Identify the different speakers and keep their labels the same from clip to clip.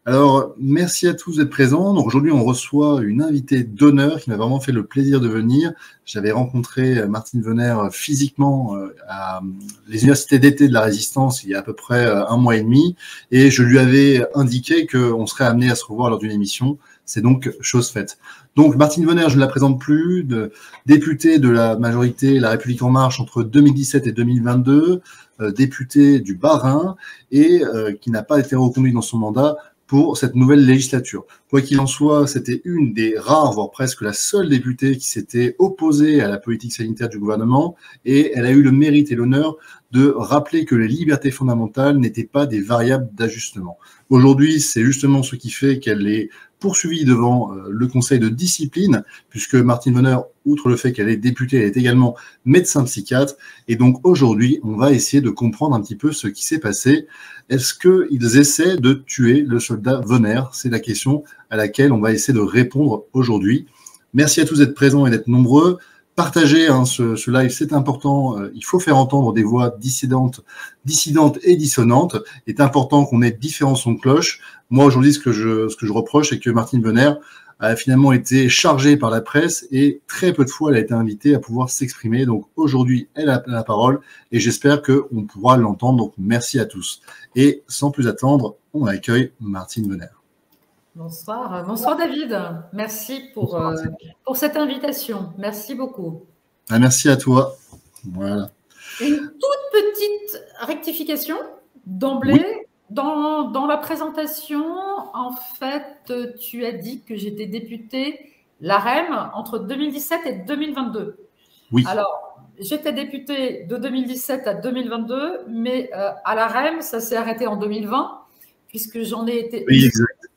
Speaker 1: Alors, merci à tous d'être présents. Donc, aujourd'hui, on reçoit une invitée d'honneur qui m'a vraiment fait le plaisir de venir. J'avais rencontré Martine Venner physiquement à les universités d'été de la Résistance il y a à peu près un mois et demi, et je lui avais indiqué qu'on serait amené à se revoir lors d'une émission. C'est donc chose faite. Donc, Martine Venner, je ne la présente plus, députée de la majorité La République En Marche entre 2017 et 2022, députée du Bas-Rhin, et qui n'a pas été reconduite dans son mandat pour cette nouvelle législature. Quoi qu'il en soit, c'était une des rares, voire presque la seule députée qui s'était opposée à la politique sanitaire du gouvernement, et elle a eu le mérite et l'honneur de rappeler que les libertés fondamentales n'étaient pas des variables d'ajustement. Aujourd'hui, c'est justement ce qui fait qu'elle est poursuivie devant le Conseil de discipline, puisque Martine Venner, outre le fait qu'elle est députée, elle est également médecin psychiatre. Et donc aujourd'hui, on va essayer de comprendre un petit peu ce qui s'est passé. Est-ce qu'ils essaient de tuer le soldat Venner? C'est la question à laquelle on va essayer de répondre aujourd'hui. Merci à tous d'être présents et d'être nombreux. Partagez ce live, c'est important. Il faut faire entendre des voix dissidentes et dissonantes. Il est important qu'on ait différents sons de cloche. Moi, aujourd'hui, ce que je reproche, c'est que Martine Venner a finalement été chargée par la presse et très peu de fois, elle a été invitée à pouvoir s'exprimer. Donc, aujourd'hui, elle a la parole et j'espère qu'on pourra l'entendre. Donc, merci à tous. Et sans plus attendre, on accueille Martine Venner.
Speaker 2: Bonsoir, bonsoir David. Merci pour cette invitation. Merci beaucoup.
Speaker 1: Ah, merci à toi. Voilà.
Speaker 2: Une toute petite rectification d'emblée. Oui. Dans la présentation, en fait, tu as dit que j'étais députée LAREM entre 2017 et 2022.
Speaker 1: Oui.
Speaker 2: Alors, j'étais députée de 2017 à 2022, mais à l'AREM, ça s'est arrêté en 2020, puisque j'en ai été…
Speaker 1: Oui,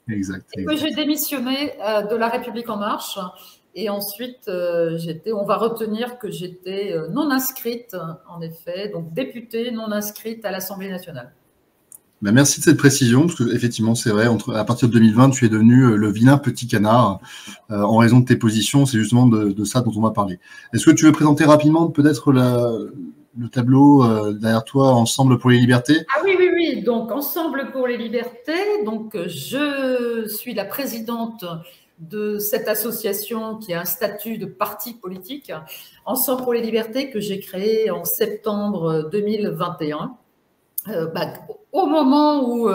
Speaker 1: exact.
Speaker 2: Et que j'ai démissionné de La République En Marche. Et ensuite, on va retenir que j'étais non inscrite, en effet, donc députée non inscrite à l'Assemblée nationale.
Speaker 1: Ben merci de cette précision, parce qu'effectivement, c'est vrai, à partir de 2020, tu es devenu le vilain petit canard en raison de tes positions. C'est justement de ça dont on va parler. Est-ce que tu veux présenter rapidement peut-être le tableau derrière toi, Ensemble pour les libertés?
Speaker 2: Ah oui. Donc, Ensemble pour les libertés. Donc, je suis la présidente de cette association qui a un statut de parti politique, Ensemble pour les libertés, que j'ai créé en septembre 2021. Au moment où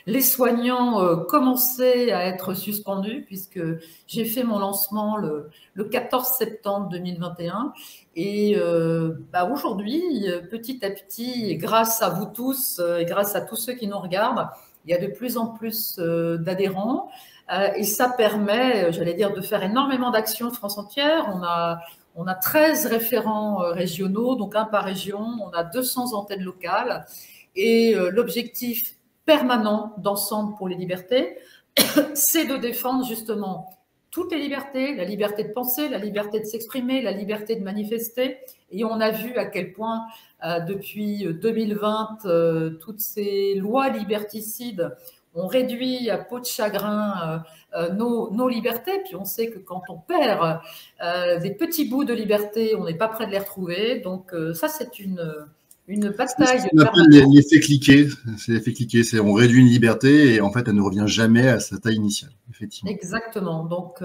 Speaker 2: les soignants commençaient à être suspendus, puisque j'ai fait mon lancement le 14 septembre 2021. Et aujourd'hui, petit à petit, et grâce à vous tous, et grâce à tous ceux qui nous regardent, il y a de plus en plus d'adhérents. Et ça permet, j'allais dire, de faire énormément d'actions France entière. On a 13 référents régionaux, donc un par région. On a 200 antennes locales. Et l'objectif permanent d'Ensemble pour les libertés, c'est de défendre justement toutes les libertés, la liberté de penser, la liberté de s'exprimer, la liberté de manifester. Et on a vu à quel point, depuis 2020, toutes ces lois liberticides ont réduit à peau de chagrin nos libertés. Puis on sait que quand on perd des petits bouts de liberté, on n'est pas prêt de les retrouver. Donc ça, c'est une bataille.
Speaker 1: C'est ce qu'on appelle l'effet cliqué. C'est l'effet cliqué. On réduit une liberté et en fait, elle ne revient jamais à sa taille initiale. Effectivement.
Speaker 2: Exactement. Donc,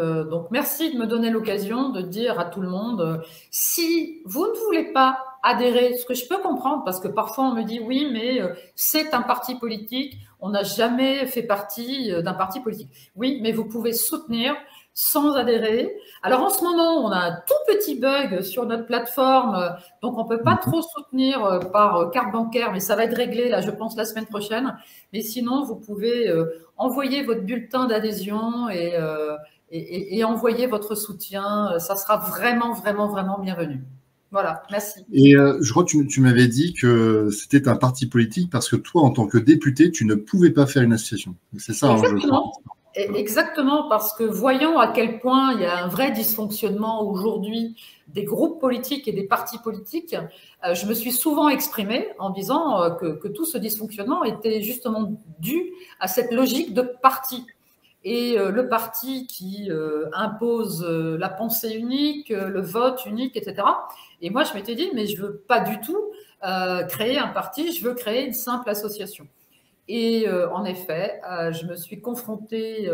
Speaker 2: merci de me donner l'occasion de dire à tout le monde, si vous ne voulez pas adhérer, ce que je peux comprendre, parce que parfois on me dit oui, mais c'est un parti politique, on n'a jamais fait partie d'un parti politique. Oui, mais vous pouvez soutenir sans adhérer. Alors en ce moment, on a un tout petit bug sur notre plateforme, donc on ne peut pas trop soutenir par carte bancaire, mais ça va être réglé, là, je pense, la semaine prochaine. Mais sinon, vous pouvez envoyer votre bulletin d'adhésion et envoyer votre soutien. Ça sera vraiment, vraiment, vraiment bienvenu. Voilà, merci.
Speaker 1: Et je crois que tu m'avais dit que c'était un parti politique parce que toi, en tant que député, tu ne pouvais pas faire une association. C'est ça,
Speaker 2: exactement. Exactement, parce que voyons à quel point il y a un vrai dysfonctionnement aujourd'hui des groupes politiques et des partis politiques. Je me suis souvent exprimée en disant que tout ce dysfonctionnement était justement dû à cette logique de parti. et le parti qui impose la pensée unique, le vote unique, etc. Et moi, je m'étais dit, mais je ne veux pas du tout créer un parti, je veux créer une simple association. Et en effet, je me suis confrontée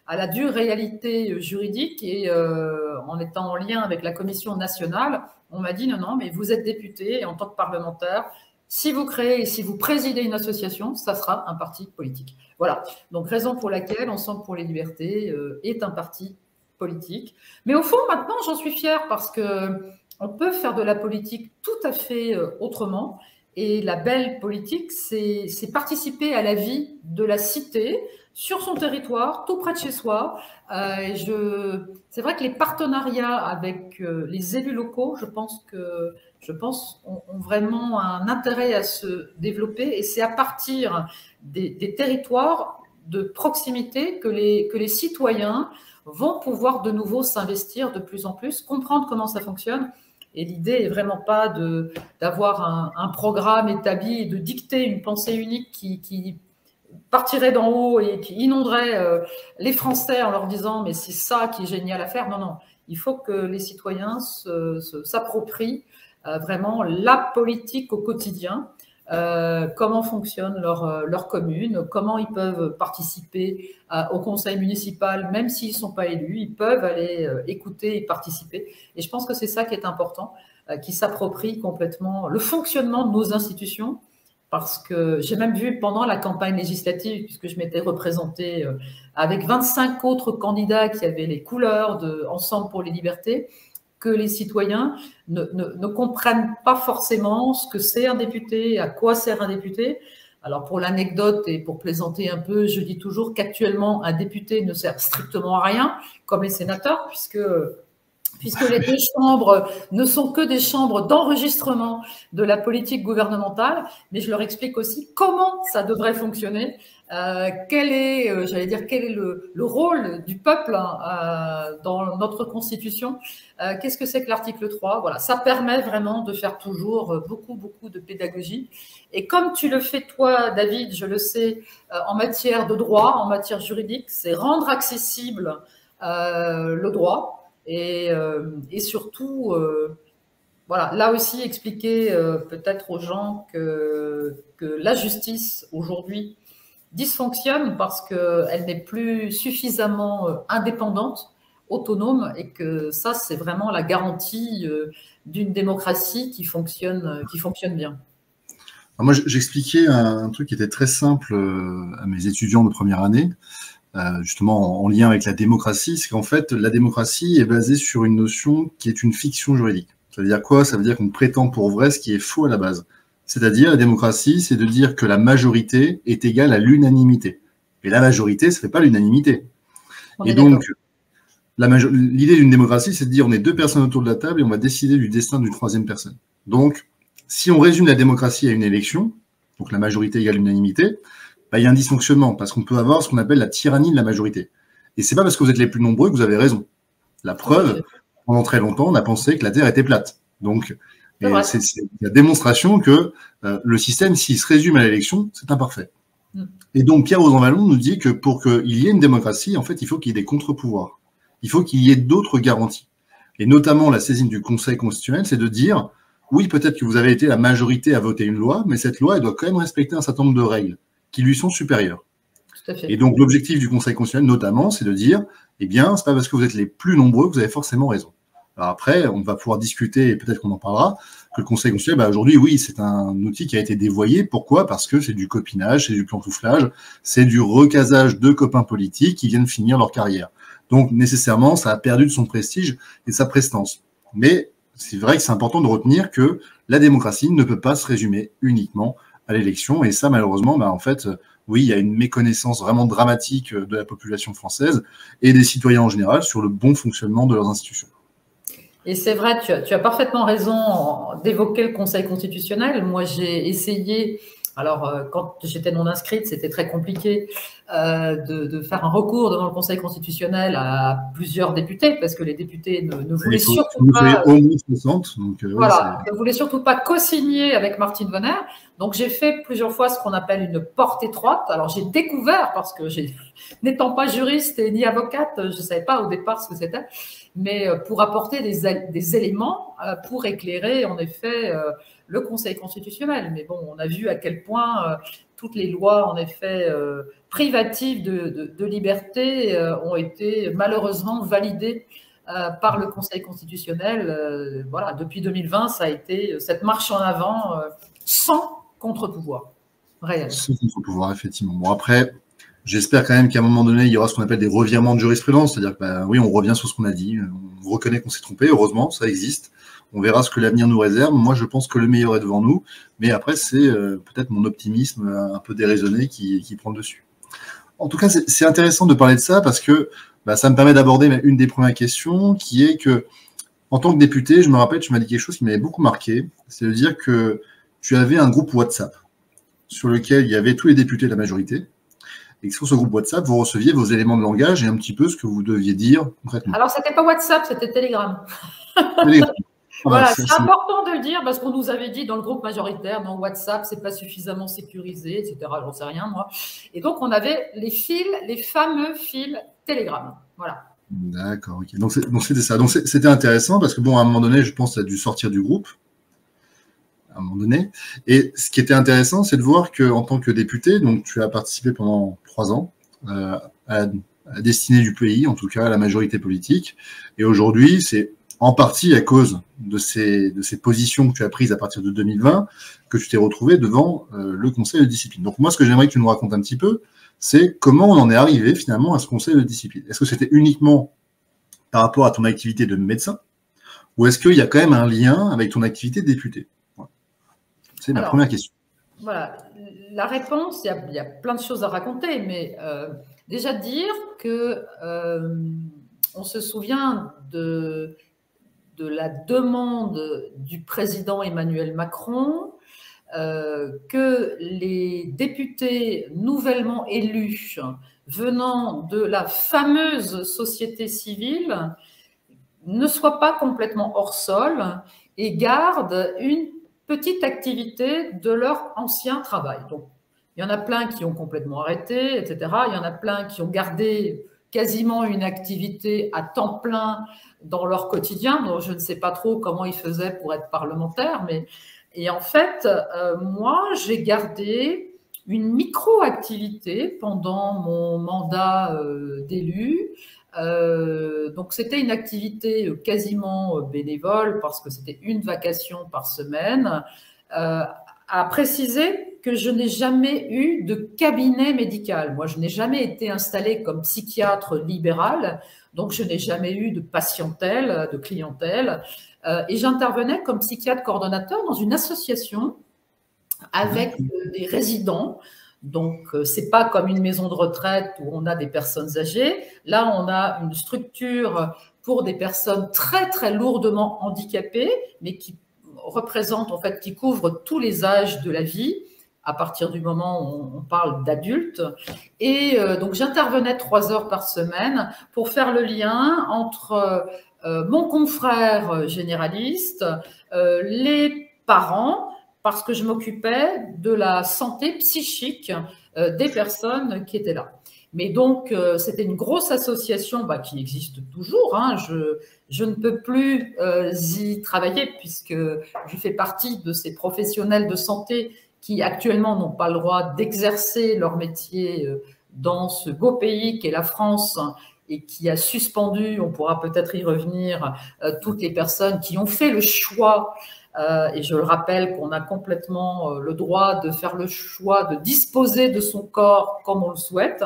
Speaker 2: à la dure réalité juridique et en étant en lien avec la Commission nationale, on m'a dit non, mais vous êtes député et en tant que parlementaire, si vous créez et si vous présidez une association, ça sera un parti politique. Voilà, donc raison pour laquelle Ensemble pour les libertés est un parti politique. Mais au fond, maintenant, j'en suis fière parce qu'on peut faire de la politique tout à fait autrement. Et la belle politique, c'est participer à la vie de la cité, sur son territoire, tout près de chez soi. C'est vrai que les partenariats avec les élus locaux, je pense ont vraiment un intérêt à se développer. Et c'est à partir des territoires de proximité que les citoyens vont pouvoir de nouveau s'investir de plus en plus, comprendre comment ça fonctionne. Et l'idée n'est vraiment pas d'avoir un programme établi et de dicter une pensée unique qui partirait d'en haut et qui inonderait les Français en leur disant « mais c'est ça qui est génial à faire ». Non, non, il faut que les citoyens s'approprient vraiment la politique au quotidien, comment fonctionne leur commune, comment ils peuvent participer au conseil municipal, même s'ils ne sont pas élus, ils peuvent aller écouter et participer. Et je pense que c'est ça qui est important, qu'ils s'approprient complètement le fonctionnement de nos institutions, parce que j'ai même vu pendant la campagne législative, puisque je m'étais représentée avec 25 autres candidats qui avaient les couleurs de Ensemble pour les libertés, que les citoyens ne comprennent pas forcément ce que c'est un député, à quoi sert un député. Alors pour l'anecdote et pour plaisanter un peu, je dis toujours qu'actuellement un député ne sert strictement à rien, comme les sénateurs, puisque les deux chambres ne sont que des chambres d'enregistrement de la politique gouvernementale, mais je leur explique aussi comment ça devrait fonctionner, quel est le rôle du peuple dans notre Constitution, qu'est-ce que c'est que l'article 3. Voilà, ça permet vraiment de faire toujours beaucoup de pédagogie. Et comme tu le fais toi, David, je le sais, en matière de droit, en matière juridique, c'est rendre accessible le droit. Et surtout, voilà, là aussi expliquer peut-être aux gens que la justice aujourd'hui dysfonctionne parce qu'elle n'est plus suffisamment indépendante, autonome, et que ça, c'est vraiment la garantie d'une démocratie qui fonctionne bien.
Speaker 1: Alors moi, j'expliquais un truc qui était très simple à mes étudiants de première année. Justement en lien avec la démocratie, c'est qu'en fait, la démocratie est basée sur une notion qui est une fiction juridique. Ça veut dire quoi? Ça veut dire qu'on prétend pour vrai ce qui est faux à la base. C'est-à-dire, la démocratie, c'est de dire que la majorité est égale à l'unanimité. Et la majorité, ça ne fait pas l'unanimité. Et donc, l'idée d'une démocratie, c'est de dire on est deux personnes autour de la table et on va décider du destin d'une troisième personne. Donc, si on résume la démocratie à une élection, donc la majorité égale l'unanimité, il y a un dysfonctionnement, parce qu'on peut avoir ce qu'on appelle la tyrannie de la majorité. Et c'est pas parce que vous êtes les plus nombreux que vous avez raison. La preuve, pendant très longtemps, on a pensé que la Terre était plate. Donc, c'est la démonstration que le système, s'il se résume à l'élection, c'est imparfait. Et donc, Pierre Rosanvallon nous dit que pour qu'il y ait une démocratie, en fait, il faut qu'il y ait des contre-pouvoirs. Il faut qu'il y ait d'autres garanties. Et notamment, la saisine du Conseil constitutionnel, c'est de dire, oui, peut-être que vous avez été la majorité à voter une loi, mais cette loi, elle doit quand même respecter un certain nombre de règles qui lui sont supérieurs.
Speaker 2: Tout à fait.
Speaker 1: Et donc, l'objectif du Conseil constitutionnel, notamment, c'est de dire, eh bien, c'est pas parce que vous êtes les plus nombreux que vous avez forcément raison. Alors après, on va pouvoir discuter, et peut-être qu'on en parlera, que le Conseil constitutionnel, aujourd'hui, oui, c'est un outil qui a été dévoyé. Pourquoi? Parce que c'est du copinage, c'est du pantouflage, c'est du recasage de copains politiques qui viennent finir leur carrière. Donc, nécessairement, ça a perdu de son prestige et de sa prestance. Mais c'est vrai que c'est important de retenir que la démocratie ne peut pas se résumer uniquement à l'élection. Et ça, malheureusement, en fait, oui, il y a une méconnaissance vraiment dramatique de la population française et des citoyens en général sur le bon fonctionnement de leurs institutions.
Speaker 2: Et c'est vrai, tu as parfaitement raison d'évoquer le Conseil constitutionnel. Moi, j'ai essayé Alors, quand j'étais non inscrite, c'était très compliqué de faire un recours devant le Conseil constitutionnel à plusieurs députés, parce que les députés ne voulaient surtout pas…
Speaker 1: au moins 60, donc
Speaker 2: Voilà, ne voulait surtout pas co-signer avec Martine Vonner. Donc, j'ai fait plusieurs fois ce qu'on appelle une porte étroite. Alors, j'ai découvert, parce que n'étant pas juriste et ni avocate, je ne savais pas au départ ce que c'était, mais pour apporter des éléments pour éclairer, en effet, le Conseil constitutionnel. Mais bon, on a vu à quel point toutes les lois, en effet, privatives de liberté ont été malheureusement validées par le Conseil constitutionnel. Voilà, depuis 2020, ça a été cette marche en avant sans contre-pouvoir réel.
Speaker 1: Sans contre-pouvoir, effectivement. Bon, après, j'espère quand même qu'à un moment donné, il y aura ce qu'on appelle des revirements de jurisprudence, c'est-à-dire que oui, on revient sur ce qu'on a dit, on reconnaît qu'on s'est trompé, heureusement, ça existe. On verra ce que l'avenir nous réserve. Moi, je pense que le meilleur est devant nous, mais après, c'est peut-être mon optimisme un peu déraisonné qui prend le dessus. En tout cas, c'est intéressant de parler de ça parce que ça me permet d'aborder une des premières questions, qui est que, en tant que député, je me rappelle, tu m'as dit quelque chose qui m'avait beaucoup marqué, c'est de dire que tu avais un groupe WhatsApp sur lequel il y avait tous les députés de la majorité, et que sur ce groupe WhatsApp, vous receviez vos éléments de langage et un petit peu ce que vous deviez dire concrètement.
Speaker 2: Alors, c'était pas WhatsApp, c'était Telegram. Voilà, c'est important de le dire parce qu'on nous avait dit dans le groupe majoritaire, non, WhatsApp, c'est pas suffisamment sécurisé, etc. J'en sais rien, moi. Et donc, on avait les fameux fils Telegram. Voilà.
Speaker 1: D'accord, ok. Donc, c'était ça. Donc, c'était intéressant parce que, bon, à un moment donné, je pense que tu as dû sortir du groupe. À un moment donné. Et ce qui était intéressant, c'est de voir qu'en tant que député, donc tu as participé pendant 3 ans à la destinée du pays, en tout cas à la majorité politique. Et aujourd'hui, c'est en partie à cause de ces positions que tu as prises à partir de 2020 que tu t'es retrouvé devant le Conseil de discipline. Donc moi, ce que j'aimerais que tu nous racontes un petit peu, c'est comment on en est arrivé finalement à ce Conseil de discipline. Est-ce que c'était uniquement par rapport à ton activité de médecin ou est-ce qu'il y a quand même un lien avec ton activité de député? C'est ma première question.
Speaker 2: Voilà, la réponse, il y a plein de choses à raconter, mais déjà dire que on se souvient de la demande du président Emmanuel Macron que les députés nouvellement élus venant de la fameuse société civile ne soient pas complètement hors sol et gardent une petite activité de leur ancien travail. Donc, il y en a plein qui ont complètement arrêté, etc. Il y en a plein qui ont gardé quasiment une activité à temps plein dans leur quotidien. Donc, je ne sais pas trop comment ils faisaient pour être parlementaires, mais et en fait, moi, j'ai gardé une micro-activité pendant mon mandat d'élu. Donc, c'était une activité quasiment bénévole parce que c'était une vacation par semaine. À préciser que je n'ai jamais eu de cabinet médical. Moi, je n'ai jamais été installée comme psychiatre libéral, donc je n'ai jamais eu de patientèle, de clientèle. Et j'intervenais comme psychiatre coordonnateur dans une association avec des résidents. Donc, ce n'est pas comme une maison de retraite où on a des personnes âgées. Là, on a une structure pour des personnes très, très lourdement handicapées, mais qui représentent, en fait, qui couvrent tous les âges de la vie, à partir du moment où on parle d'adultes. Et donc, j'intervenais 3 heures par semaine pour faire le lien entre mon confrère généraliste, les parents, parce que je m'occupais de la santé psychique des personnes qui étaient là. Mais donc, c'était une grosse association qui existe toujours. Hein. Je ne peux plus y travailler puisque je fais partie de ces professionnels de santé qui actuellement n'ont pas le droit d'exercer leur métier dans ce beau pays qu'est la France et qui a suspendu, on pourra peut-être y revenir, toutes les personnes qui ont fait le choix. Et je le rappelle qu'on a complètement le droit de faire le choix de disposer de son corps comme on le souhaite.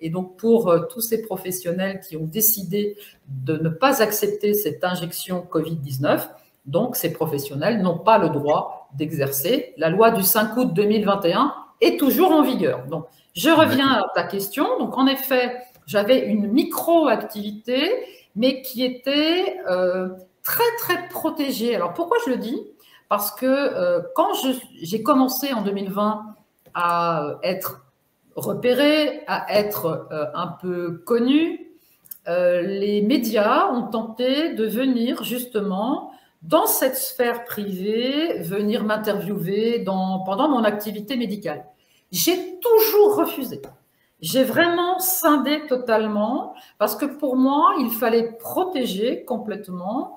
Speaker 2: Et donc, pour tous ces professionnels qui ont décidé de ne pas accepter cette injection Covid-19, donc ces professionnels n'ont pas le droit d'exercer. La loi du 5 août 2021 est toujours en vigueur. Donc, je reviens à ta question. Donc, en effet, j'avais une micro-activité, mais qui était très, très protégée. Alors, pourquoi je le dis? Parce que quand j'ai commencé en 2020 à être repéré, à être un peu connu, les médias ont tenté de venir justement dans cette sphère privée, venir m'interviewer pendant mon activité médicale. J'ai toujours refusé. J'ai vraiment scindé totalement parce que pour moi, il fallait protéger complètement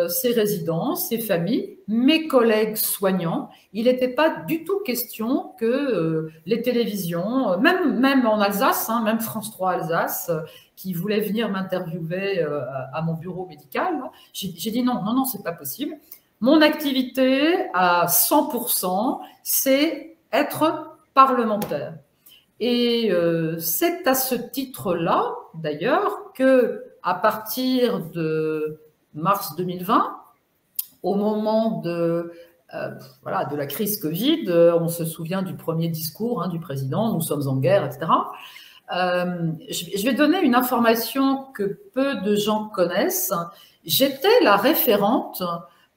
Speaker 2: ces résidents, ces familles, mes collègues soignants. Il n'était pas du tout question que les télévisions, même en Alsace, hein, même France 3 Alsace, qui voulait venir m'interviewer à mon bureau médical, j'ai dit non, non, non, c'est pas possible. Mon activité à 100%, c'est être parlementaire. Et c'est à ce titre-là, d'ailleurs, que à partir de mars 2020, au moment de la crise Covid, on se souvient du premier discours du président, nous sommes en guerre, etc. Je vais donner une information que peu de gens connaissent. J'étais la référente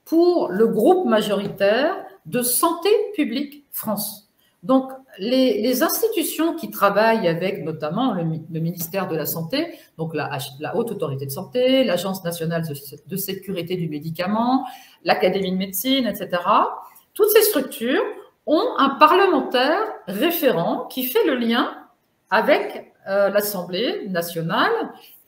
Speaker 2: pour le groupe majoritaire de Santé publique France. Donc, les institutions qui travaillent avec notamment le ministère de la Santé, donc la Haute Autorité de Santé, l'Agence nationale de sécurité du médicament, l'Académie de médecine, etc., toutes ces structures ont un parlementaire référent qui fait le lien avec l'Assemblée nationale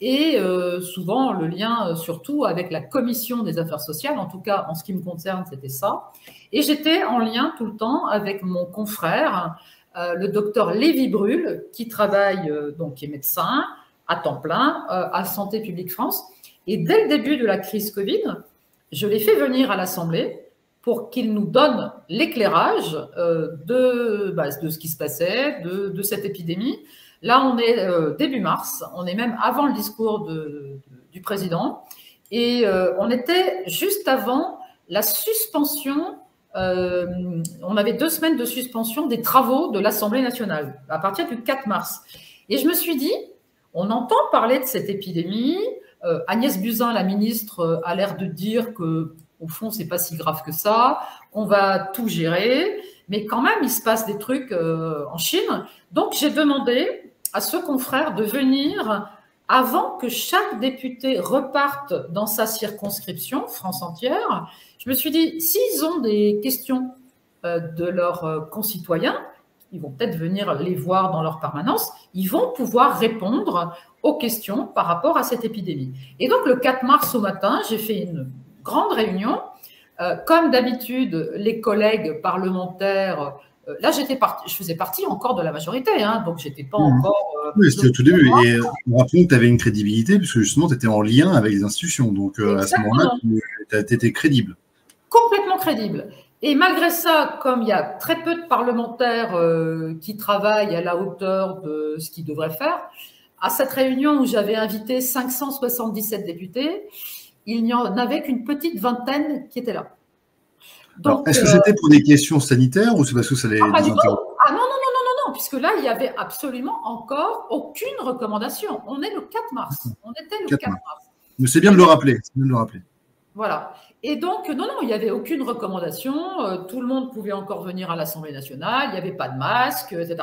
Speaker 2: et souvent le lien surtout avec la Commission des affaires sociales, en tout cas en ce qui me concerne, c'était ça. Et j'étais en lien tout le temps avec mon confrère, le docteur Lévy Brûle, qui travaille, donc qui est médecin à temps plein à Santé publique France. Et dès le début de la crise Covid, je l'ai fait venir à l'Assemblée pour qu'il nous donne l'éclairage de ce qui se passait, de cette épidémie. Là, on est début mars, on est même avant le discours du président, et on était juste avant la suspension. On avait 2 semaines de suspension des travaux de l'Assemblée nationale à partir du 4 mars. Et je me suis dit, on entend parler de cette épidémie. Agnès Buzyn, la ministre, a l'air de dire que, au fond, c'est pas si grave que ça, qu'on va tout gérer, mais quand même, il se passe des trucs en Chine. Donc, j'ai demandé à ce confrère de venir avant que chaque député reparte dans sa circonscription, France entière. Je me suis dit, s'ils ont des questions de leurs concitoyens, ils vont peut-être venir les voir dans leur permanence, ils vont pouvoir répondre aux questions par rapport à cette épidémie. Et donc, le 4 mars au matin, j'ai fait une grande réunion. Comme d'habitude, les collègues parlementaires, là, je faisais partie encore de la majorité, donc j'étais pas encore...
Speaker 1: oui, c'était au tout début. Et rappelons que tu avais une crédibilité, puisque justement, tu étais en lien avec les institutions. Donc, à ce moment-là, tu étais crédible.
Speaker 2: Complètement crédible. Et malgré ça, comme il y a très peu de parlementaires qui travaillent à la hauteur de ce qu'ils devraient faire, à cette réunion où j'avais invité 577 députés, il n'y en avait qu'une petite vingtaine qui étaient là.
Speaker 1: Est-ce que c'était pour des questions sanitaires ou c'est parce que ça les...
Speaker 2: pas du tout. Ah non, puisque là, il n'y avait absolument encore aucune recommandation. On est le 4 mars. On était le 4 mars.
Speaker 1: Mais c'est bien de le rappeler.
Speaker 2: Voilà. Et donc, non, il n'y avait aucune recommandation. Tout le monde pouvait encore venir à l'Assemblée nationale. Il n'y avait pas de masque, etc.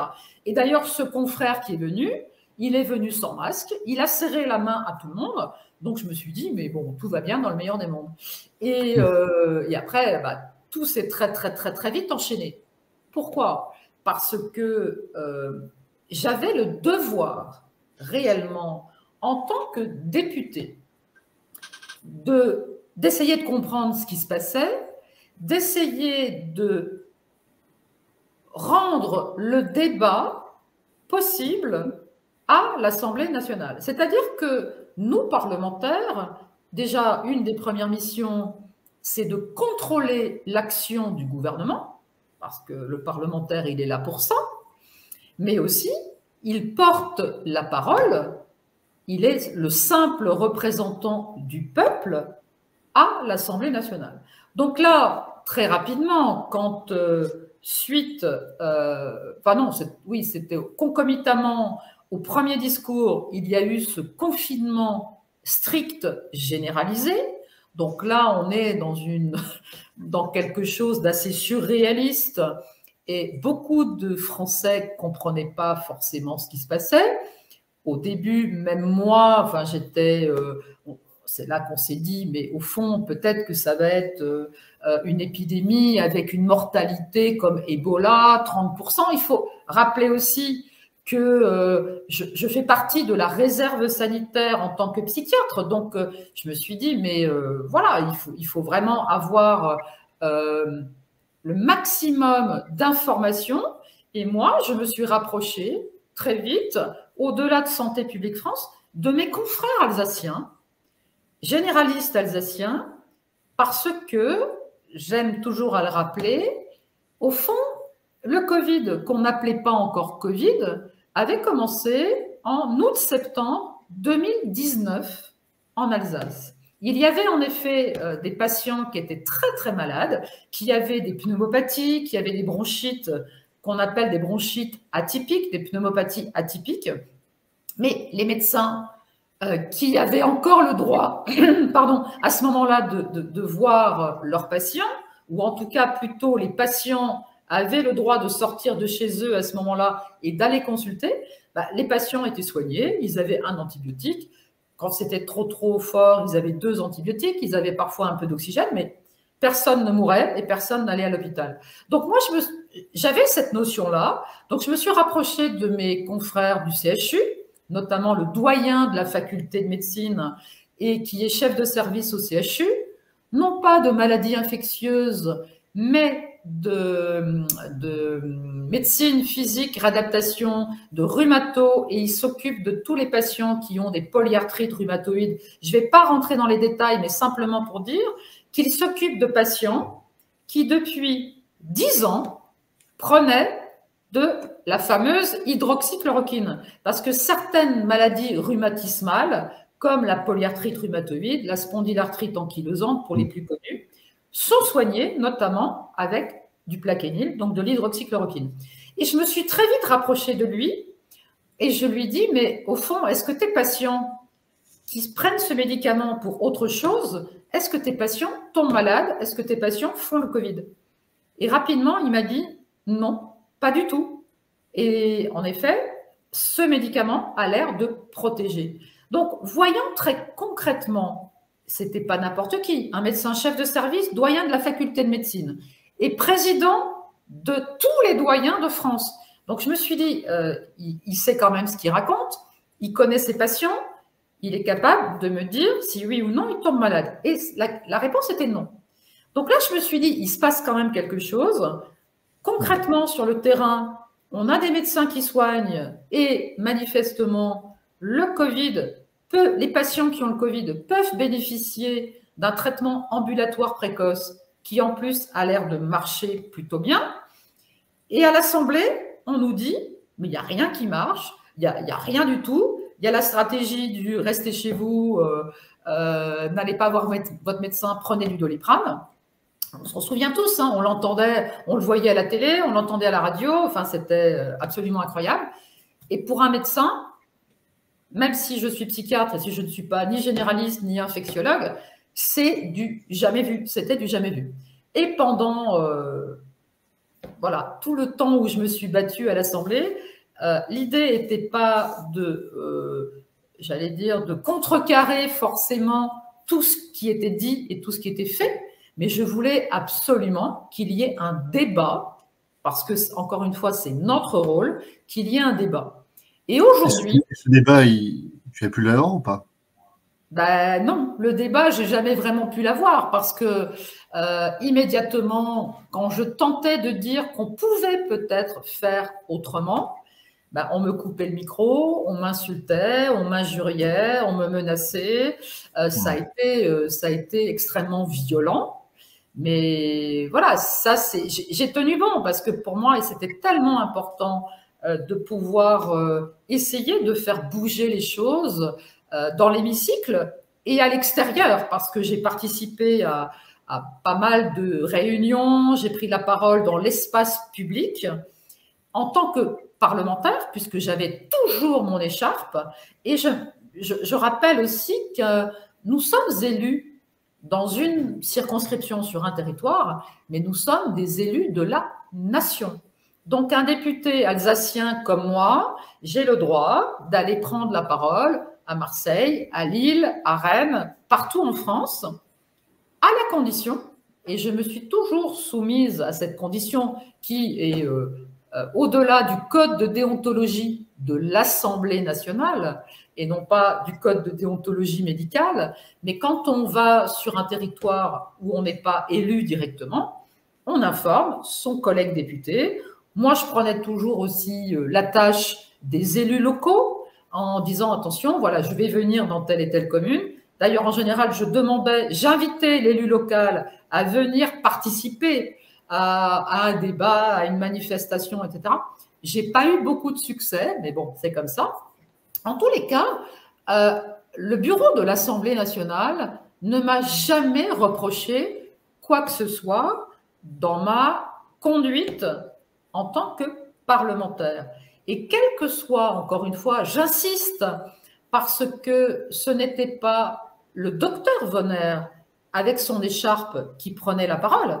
Speaker 2: Et d'ailleurs, ce confrère qui est venu, il est venu sans masque. Il a serré la main à tout le monde. Donc, je me suis dit, mais bon, tout va bien dans le meilleur des mondes. Et après, tout s'est très, très, très, très vite enchaîné. Pourquoi ? Parce que j'avais le devoir, réellement, en tant que député, d'essayer de comprendre ce qui se passait, d'essayer de rendre le débat possible à l'Assemblée nationale. C'est-à-dire que nous, parlementaires, déjà, une des premières missions, c'est de contrôler l'action du gouvernement, parce que le parlementaire, il est là pour ça, mais aussi, il porte la parole, il est le simple représentant du peuple à l'Assemblée nationale. Donc là, très rapidement, quand c'était concomitamment au premier discours, il y a eu ce confinement strict généralisé. Donc là, on est dans quelque chose d'assez surréaliste et beaucoup de Français ne comprenaient pas forcément ce qui se passait. Au début, même moi, enfin, c'est là qu'on s'est dit, mais au fond, peut-être que ça va être une épidémie avec une mortalité comme Ebola, 30%. Il faut rappeler aussi que je fais partie de la réserve sanitaire en tant que psychiatre. Donc, je me suis dit, mais voilà, il faut vraiment avoir le maximum d'informations. Et moi, je me suis rapprochée très vite, au-delà de Santé publique France, de mes confrères alsaciens, généralistes alsaciens, parce que, j'aime toujours à le rappeler, au fond, le Covid, qu'on n'appelait pas encore Covid, avait commencé en août-septembre 2019 en Alsace. Il y avait en effet des patients qui étaient très très malades, qui avaient des pneumopathies, qui avaient des bronchites qu'on appelle des bronchites atypiques, des pneumopathies atypiques. Mais les médecins qui avaient encore le droit, pardon, à ce moment-là de voir leurs patients, ou en tout cas plutôt les patients avaient le droit de sortir de chez eux à ce moment-là et d'aller consulter, les patients étaient soignés, ils avaient un antibiotique. Quand c'était trop fort, ils avaient 2 antibiotiques, ils avaient parfois un peu d'oxygène, mais personne ne mourait et personne n'allait à l'hôpital. Donc moi, j'avais cette notion-là, donc je me suis rapprochée de mes confrères du CHU, notamment le doyen de la faculté de médecine et qui est chef de service au CHU, non pas de maladies infectieuses, mais de médecine physique, réadaptation, de rhumato, et il s'occupe de tous les patients qui ont des polyarthrites rhumatoïdes. Je ne vais pas rentrer dans les détails, mais simplement pour dire qu'il s'occupe de patients qui, depuis 10 ans, prenaient de la fameuse hydroxychloroquine. Parce que certaines maladies rhumatismales, comme la polyarthrite rhumatoïde, la spondylarthrite ankylosante pour les plus connues, sont soignées notamment avec du plaquenil, donc de l'hydroxychloroquine. Et je me suis très vite rapprochée de lui et je lui dis, mais au fond, est-ce que tes patients qui prennent ce médicament pour autre chose, est-ce que tes patients tombent malades? Est-ce que tes patients font le Covid? Et rapidement, il m'a dit, non, pas du tout. Et en effet, ce médicament a l'air de protéger. Donc, voyons très concrètement, c'était pas n'importe qui, un médecin chef de service, doyen de la faculté de médecine et président de tous les doyens de France. Donc, je me suis dit, il sait quand même ce qu'il raconte, il connaît ses patients, il est capable de me dire si oui ou non il tombe malade. Et la réponse était non. Donc là, je me suis dit, il se passe quand même quelque chose. Concrètement, sur le terrain, on a des médecins qui soignent et manifestement, le Covid les patients qui ont le Covid peuvent bénéficier d'un traitement ambulatoire précoce qui, en plus, a l'air de marcher plutôt bien. Et à l'Assemblée, on nous dit, mais il n'y a rien qui marche, il n'y a rien du tout. Il y a la stratégie du restez chez vous, n'allez pas voir votre médecin, prenez du Doliprane. On se souvient tous, hein, on l'entendait, on le voyait à la télé, on l'entendait à la radio, enfin c'était absolument incroyable. Et pour un médecin, même si je suis psychiatre et si je ne suis pas ni généraliste ni infectiologue, c'est du jamais vu, c'était du jamais vu. Et pendant voilà, tout le temps où je me suis battue à l'Assemblée, l'idée n'était pas j'allais dire, de contrecarrer forcément tout ce qui était dit et tout ce qui était fait, mais je voulais absolument qu'il y ait un débat, parce que, encore une fois, c'est notre rôle, qu'il y ait un débat. Et aujourd'hui…
Speaker 1: Ce débat, tu as pu l'avoir ou pas?
Speaker 2: Ben non, le débat, j'ai jamais vraiment pu l'avoir parce que immédiatement, quand je tentais de dire qu'on pouvait peut-être faire autrement, ben, on me coupait le micro, on m'insultait, on m'injuriait, on me menaçait. Ça a été extrêmement violent. Mais voilà, ça j'ai tenu bon parce que pour moi, c'était tellement important de pouvoir essayer de faire bouger les choses dans l'hémicycle et à l'extérieur, parce que j'ai participé à pas mal de réunions, j'ai pris la parole dans l'espace public en tant que parlementaire, puisque j'avais toujours mon écharpe. Et je rappelle aussi que nous sommes élus dans une circonscription sur un territoire, mais nous sommes des élus de la nation. Donc, un député alsacien comme moi, j'ai le droit d'aller prendre la parole à Marseille, à Lille, à Rennes, partout en France, à la condition, et je me suis toujours soumise à cette condition qui est au-delà du code de déontologie de l'Assemblée nationale et non pas du code de déontologie médicale, mais quand on va sur un territoire où on n'est pas élu directement, on informe son collègue député. Moi, je prenais toujours aussi la tâche des élus locaux en disant attention, voilà, je vais venir dans telle et telle commune. D'ailleurs, en général, j'invitais l'élu local à venir participer à un débat, à une manifestation, etc. J'ai pas eu beaucoup de succès, mais bon, c'est comme ça. En tous les cas, le bureau de l'Assemblée nationale ne m'a jamais reproché quoi que ce soit dans ma conduite en tant que parlementaire. Et quel que soit, encore une fois, j'insiste, parce que ce n'était pas le docteur Vonner avec son écharpe qui prenait la parole,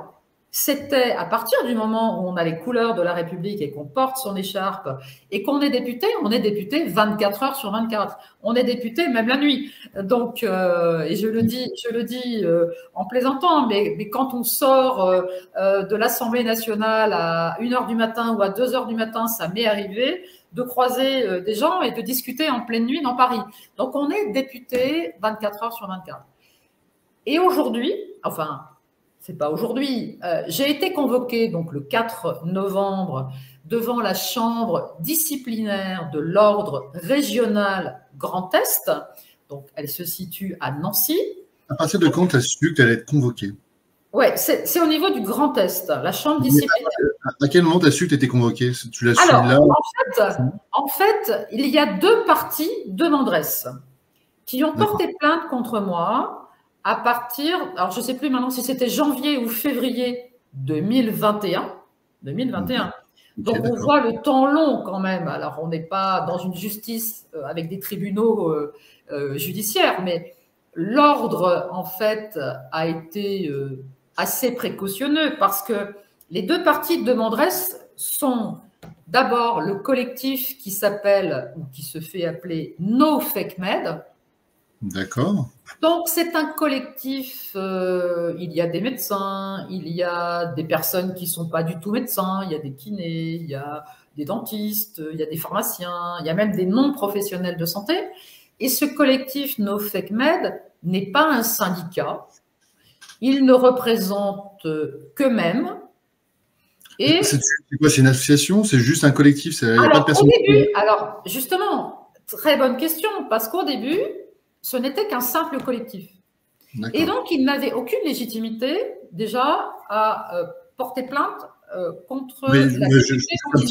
Speaker 2: c'était à partir du moment où on a les couleurs de la République et qu'on porte son écharpe et qu'on est député, on est député 24 heures sur 24. On est député même la nuit. Donc, et je le dis en plaisantant, mais quand on sort de l'Assemblée nationale à 1 heure du matin ou à 2 heures du matin, ça m'est arrivé de croiser des gens et de discuter en pleine nuit dans Paris. Donc, on est député 24 heures sur 24. Et aujourd'hui, enfin, c'est pas aujourd'hui, j'ai été convoquée donc le 4 novembre devant la chambre disciplinaire de l'ordre régional Grand Est. Donc, elle se situe à Nancy.
Speaker 1: À partir de quand tu as su que tu allais être convoqué?
Speaker 2: Oui, c'est au niveau du Grand Est, la chambre disciplinaire.
Speaker 1: À quel moment tu as su que tu étais convoqué? Tu l'as su
Speaker 2: Alors,
Speaker 1: là?
Speaker 2: en fait, il y a 2 parties demanderesses qui ont porté plainte contre moi à partir, alors je ne sais plus maintenant si c'était janvier ou février 2021. Donc on voit le temps long quand même. Alors on n'est pas dans une justice avec des tribunaux judiciaires, mais l'ordre en fait a été assez précautionneux parce que les 2 parties demanderesses sont d'abord le collectif qui s'appelle ou qui se fait appeler No Fake Med.
Speaker 1: D'accord.
Speaker 2: Donc, c'est un collectif, il y a des médecins, il y a des personnes qui ne sont pas du tout médecins, il y a des kinés, il y a des dentistes, il y a des pharmaciens, il y a même des non-professionnels de santé. Et ce collectif No Fake Med n'est pas un syndicat, il ne représente qu'eux-mêmes.
Speaker 1: Et c'est quoi? C'est une association? C'est juste un collectif?
Speaker 2: Alors, au début, alors justement, très bonne question, parce qu'au début, ce n'était qu'un simple collectif. Et donc, il n'avait aucune légitimité déjà à porter plainte contre la
Speaker 1: un petit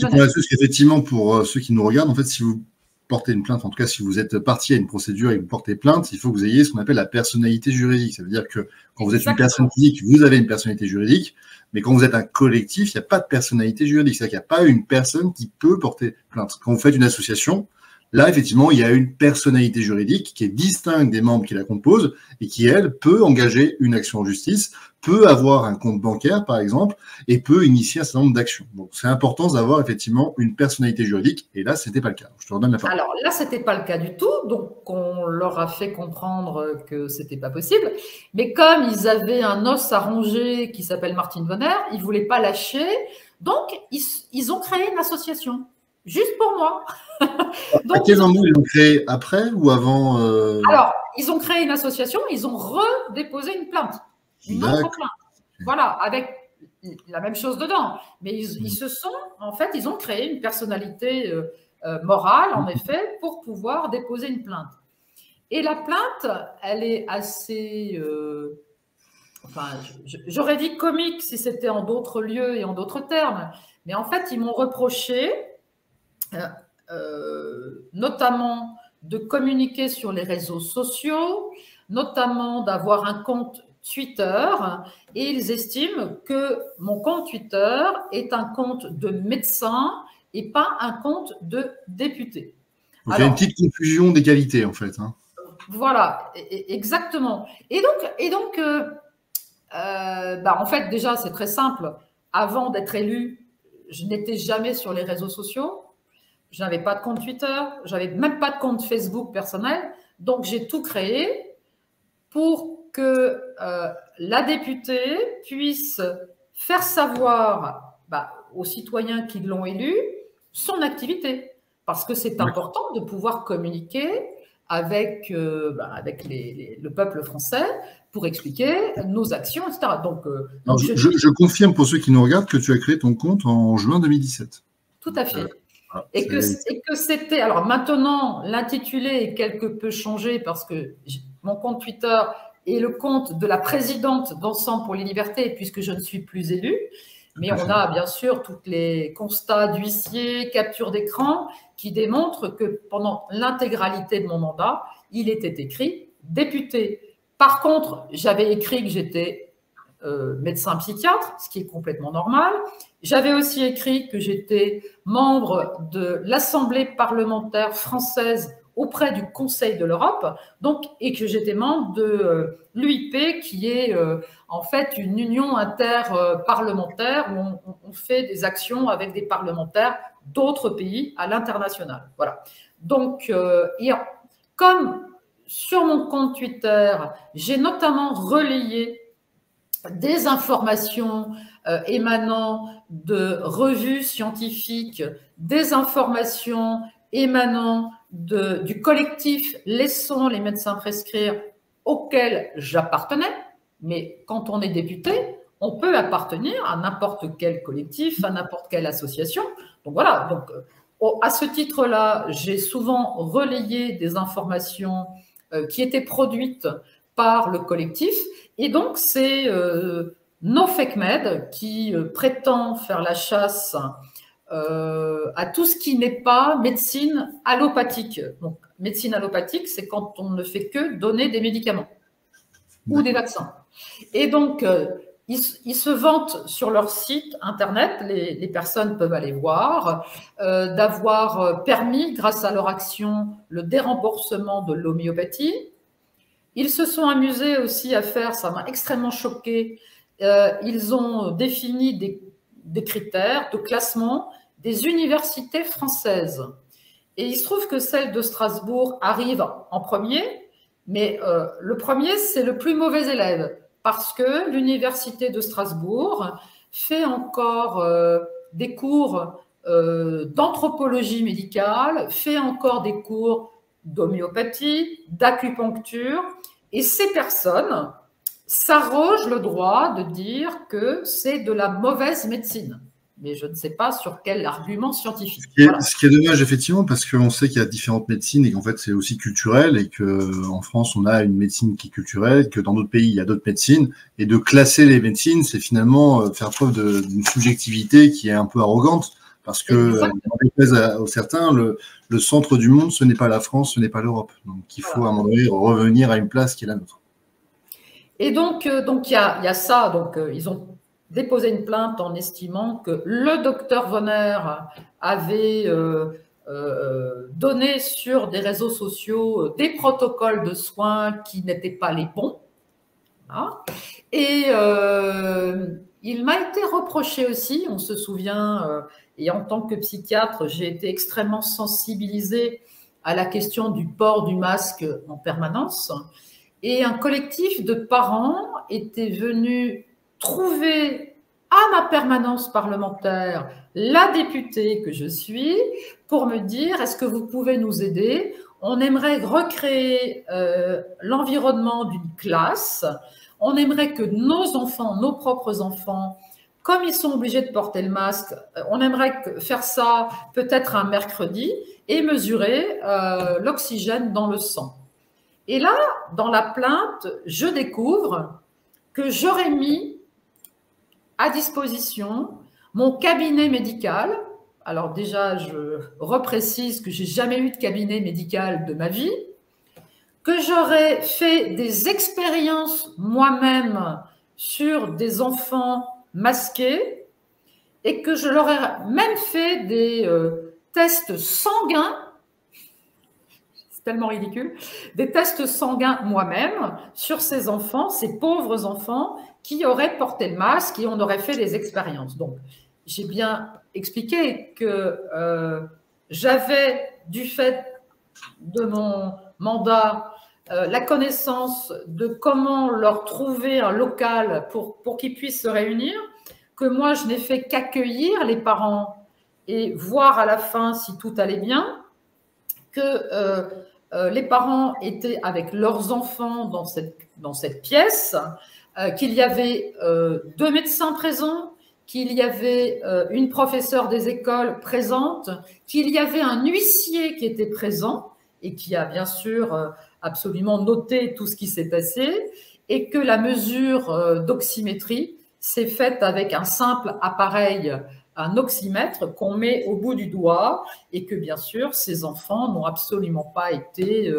Speaker 1: point là-dessus, parce qu'effectivement, pour ceux qui nous regardent, en fait, si vous portez une plainte, en tout cas, si vous êtes parti à une procédure et que vous portez plainte, il faut que vous ayez ce qu'on appelle la personnalité juridique. Ça veut dire que quand vous êtes une personne physique, vous avez une personnalité juridique, mais quand vous êtes un collectif, il n'y a pas de personnalité juridique. C'est-à-dire qu'il n'y a pas une personne qui peut porter plainte. Quand vous faites une association, là, effectivement, il y a une personnalité juridique qui est distincte des membres qui la composent et qui, elle, peut engager une action en justice, peut avoir un compte bancaire, par exemple, et peut initier un certain nombre d'actions. Donc, c'est important d'avoir effectivement une personnalité juridique. Et là, ce n'était pas le cas. Je te redonne la parole.
Speaker 2: Alors là, ce n'était pas le cas du tout. Donc, on leur a fait comprendre que ce n'était pas possible. Mais comme ils avaient un os à ronger qui s'appelle Martine Vonner, ils ne voulaient pas lâcher. Donc, ils ont créé une association. Juste pour moi.
Speaker 1: Donc, à quel moment ils l'ont créé? Après ou avant
Speaker 2: Alors, ils ont créé une association, ils ont redéposé une plainte. Une autre plainte. Voilà, avec la même chose dedans. Mais ils se sont, en fait, ils ont créé une personnalité morale, en effet, pour pouvoir déposer une plainte. Et la plainte, elle est assez... enfin, j'aurais dit comique si c'était en d'autres lieux et en d'autres termes. Mais en fait, ils m'ont reproché... notamment de communiquer sur les réseaux sociaux, notamment d'avoir un compte Twitter, et ils estiment que mon compte Twitter est un compte de médecin et pas un compte de député.
Speaker 1: Donc, il y a une petite confusion d'égalité, en fait. Hein.
Speaker 2: Voilà, exactement. Et donc en fait, déjà, c'est très simple. Avant d'être élu, je n'étais jamais sur les réseaux sociaux, je n'avais pas de compte Twitter, j'avais même pas de compte Facebook personnel, donc j'ai tout créé pour que la députée puisse faire savoir aux citoyens qui l'ont élue son activité. Parce que c'est important de pouvoir communiquer avec, le peuple français pour expliquer nos actions, etc. Donc
Speaker 1: je confirme pour ceux qui nous regardent que tu as créé ton compte en juin 2017.
Speaker 2: Tout à fait. Et que c'était... Alors maintenant, l'intitulé est quelque peu changé parce que mon compte Twitter est le compte de la présidente d'Ensemble pour les libertés, puisque je ne suis plus élue. Mais on a bien sûr tous les constats d'huissier, capture d'écran, qui démontrent que pendant l'intégralité de mon mandat, il était écrit député. Par contre, j'avais écrit que j'étais médecin psychiatre, ce qui est complètement normal. J'avais aussi écrit que j'étais membre de l'Assemblée parlementaire française auprès du Conseil de l'Europe, et que j'étais membre de l'UIP, qui est en fait une union interparlementaire où on fait des actions avec des parlementaires d'autres pays à l'international. Voilà. Donc, comme sur mon compte Twitter, j'ai notamment relayé des informations émanant de revues scientifiques, des informations émanant du collectif Laissons les médecins prescrire, auquel j'appartenais. Mais quand on est député, on peut appartenir à n'importe quel collectif, à n'importe quelle association. Donc voilà, à ce titre-là, j'ai souvent relayé des informations qui étaient produites par le collectif. Et donc, c'est NoFakeMed qui prétend faire la chasse à tout ce qui n'est pas médecine allopathique. Donc, médecine allopathique, c'est quand on ne fait que donner des médicaments ou des vaccins. Et donc, ils se vantent sur leur site internet, les personnes peuvent aller voir, d'avoir permis, grâce à leur action, le déremboursement de l'homéopathie. Ils se sont amusés aussi à faire, ça m'a extrêmement choqué, ils ont défini des critères de classement des universités françaises. Et il se trouve que celle de Strasbourg arrive en premier, mais le premier, c'est le plus mauvais élève, parce que l'université de Strasbourg fait encore des cours d'anthropologie médicale, fait encore des cours d'homéopathie, d'acupuncture, et ces personnes s'arrogent le droit de dire que c'est de la mauvaise médecine. Mais je ne sais pas sur quel argument scientifique.
Speaker 1: Ce qui est dommage, effectivement, parce qu'on sait qu'il y a différentes médecines et qu'en fait, c'est aussi culturel et qu'en France, on a une médecine qui est culturelle, que dans d'autres pays, il y a d'autres médecines. Et de classer les médecines, c'est finalement faire preuve d'une subjectivité qui est un peu arrogante. Parce que, en déplaise à certains, le centre du monde, ce n'est pas la France, ce n'est pas l'Europe. Donc, il faut à un moment donné revenir à une place qui est la nôtre.
Speaker 2: Et donc il y a ça. Donc, ils ont déposé une plainte en estimant que le docteur Vonner avait donné sur des réseaux sociaux des protocoles de soins qui n'étaient pas les bons. Hein. Et il m'a été reproché aussi, on se souvient, et en tant que psychiatre, j'ai été extrêmement sensibilisée à la question du port du masque en permanence. Et un collectif de parents était venu trouver à ma permanence parlementaire la députée que je suis pour me dire: est-ce que vous pouvez nous aider? On aimerait recréer l'environnement d'une classe. On aimerait que nos enfants, nos propres enfants, comme ils sont obligés de porter le masque, on aimerait faire ça peut-être un mercredi et mesurer l'oxygène dans le sang. Et là, dans la plainte, je découvre que j'aurais mis à disposition mon cabinet médical. Alors déjà, je reprécise que j'ai jamais eu de cabinet médical de ma vie, que j'aurais fait des expériences moi-même sur des enfants masqués et que je leur ai même fait des tests sanguins. Tellement ridicule, des tests sanguins moi-même sur ces enfants, ces pauvres enfants qui auraient porté le masque et on aurait fait des expériences. Donc, j'ai bien expliqué que j'avais, du fait de mon mandat, la connaissance de comment leur trouver un local pour qu'ils puissent se réunir, que moi, je n'ai fait qu'accueillir les parents et voir à la fin si tout allait bien, que les parents étaient avec leurs enfants dans cette pièce, qu'il y avait 2 médecins présents, qu'il y avait une professeure des écoles présente, qu'il y avait un huissier qui était présent et qui a bien sûr absolument noté tout ce qui s'est passé, et que la mesure d'oxymétrie s'est faite avec un simple appareil, un oxymètre qu'on met au bout du doigt, et que bien sûr ces enfants n'ont absolument pas été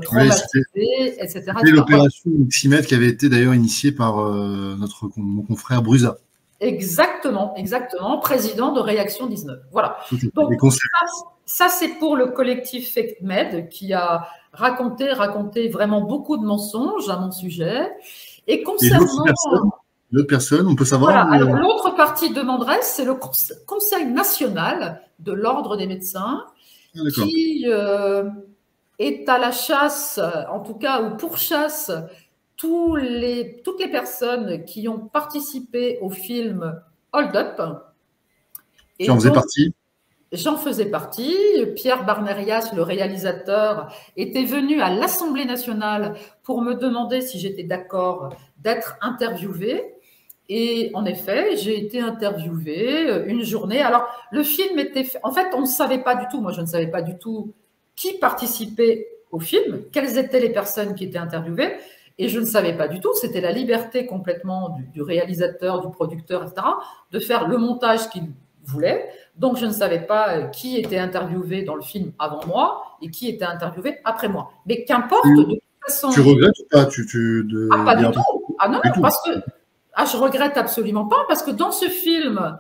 Speaker 2: traumatisés, etc.
Speaker 1: C'est l'opération oxymètre qui avait été d'ailleurs initiée par mon confrère Brusa.
Speaker 2: Exactement, président de Réaction 19. Voilà. Donc ça c'est pour le collectif FakeMed, qui a raconté vraiment beaucoup de mensonges à mon sujet. Et concernant
Speaker 1: l'autre personne, on peut savoir.
Speaker 2: Voilà. Alors, l'autre partie demanderesse, c'est le Conseil national de l'ordre des médecins, qui est à la chasse, en tout cas, ou pourchasse toutes les personnes qui ont participé au film Hold Up.
Speaker 1: Tu en faisais partie?
Speaker 2: J'en faisais partie. Pierre Barnerias, le réalisateur, était venu à l'Assemblée nationale pour me demander si j'étais d'accord d'être interviewée. Et en effet, j'ai été interviewée une journée. Alors, le film était fait. En fait, on ne savait pas du tout, moi je ne savais pas du tout qui participait au film, quelles étaient les personnes qui étaient interviewées, et je ne savais pas du tout, c'était la liberté complètement du réalisateur, du producteur, etc., de faire le montage qu'il voulait. Donc, je ne savais pas qui était interviewé dans le film avant moi et qui était interviewé après moi. Mais qu'importe, de toute façon...
Speaker 1: Tu regrettes ou pas
Speaker 2: pas du tout. Ah non, parce que... je regrette absolument pas, parce que dans ce film,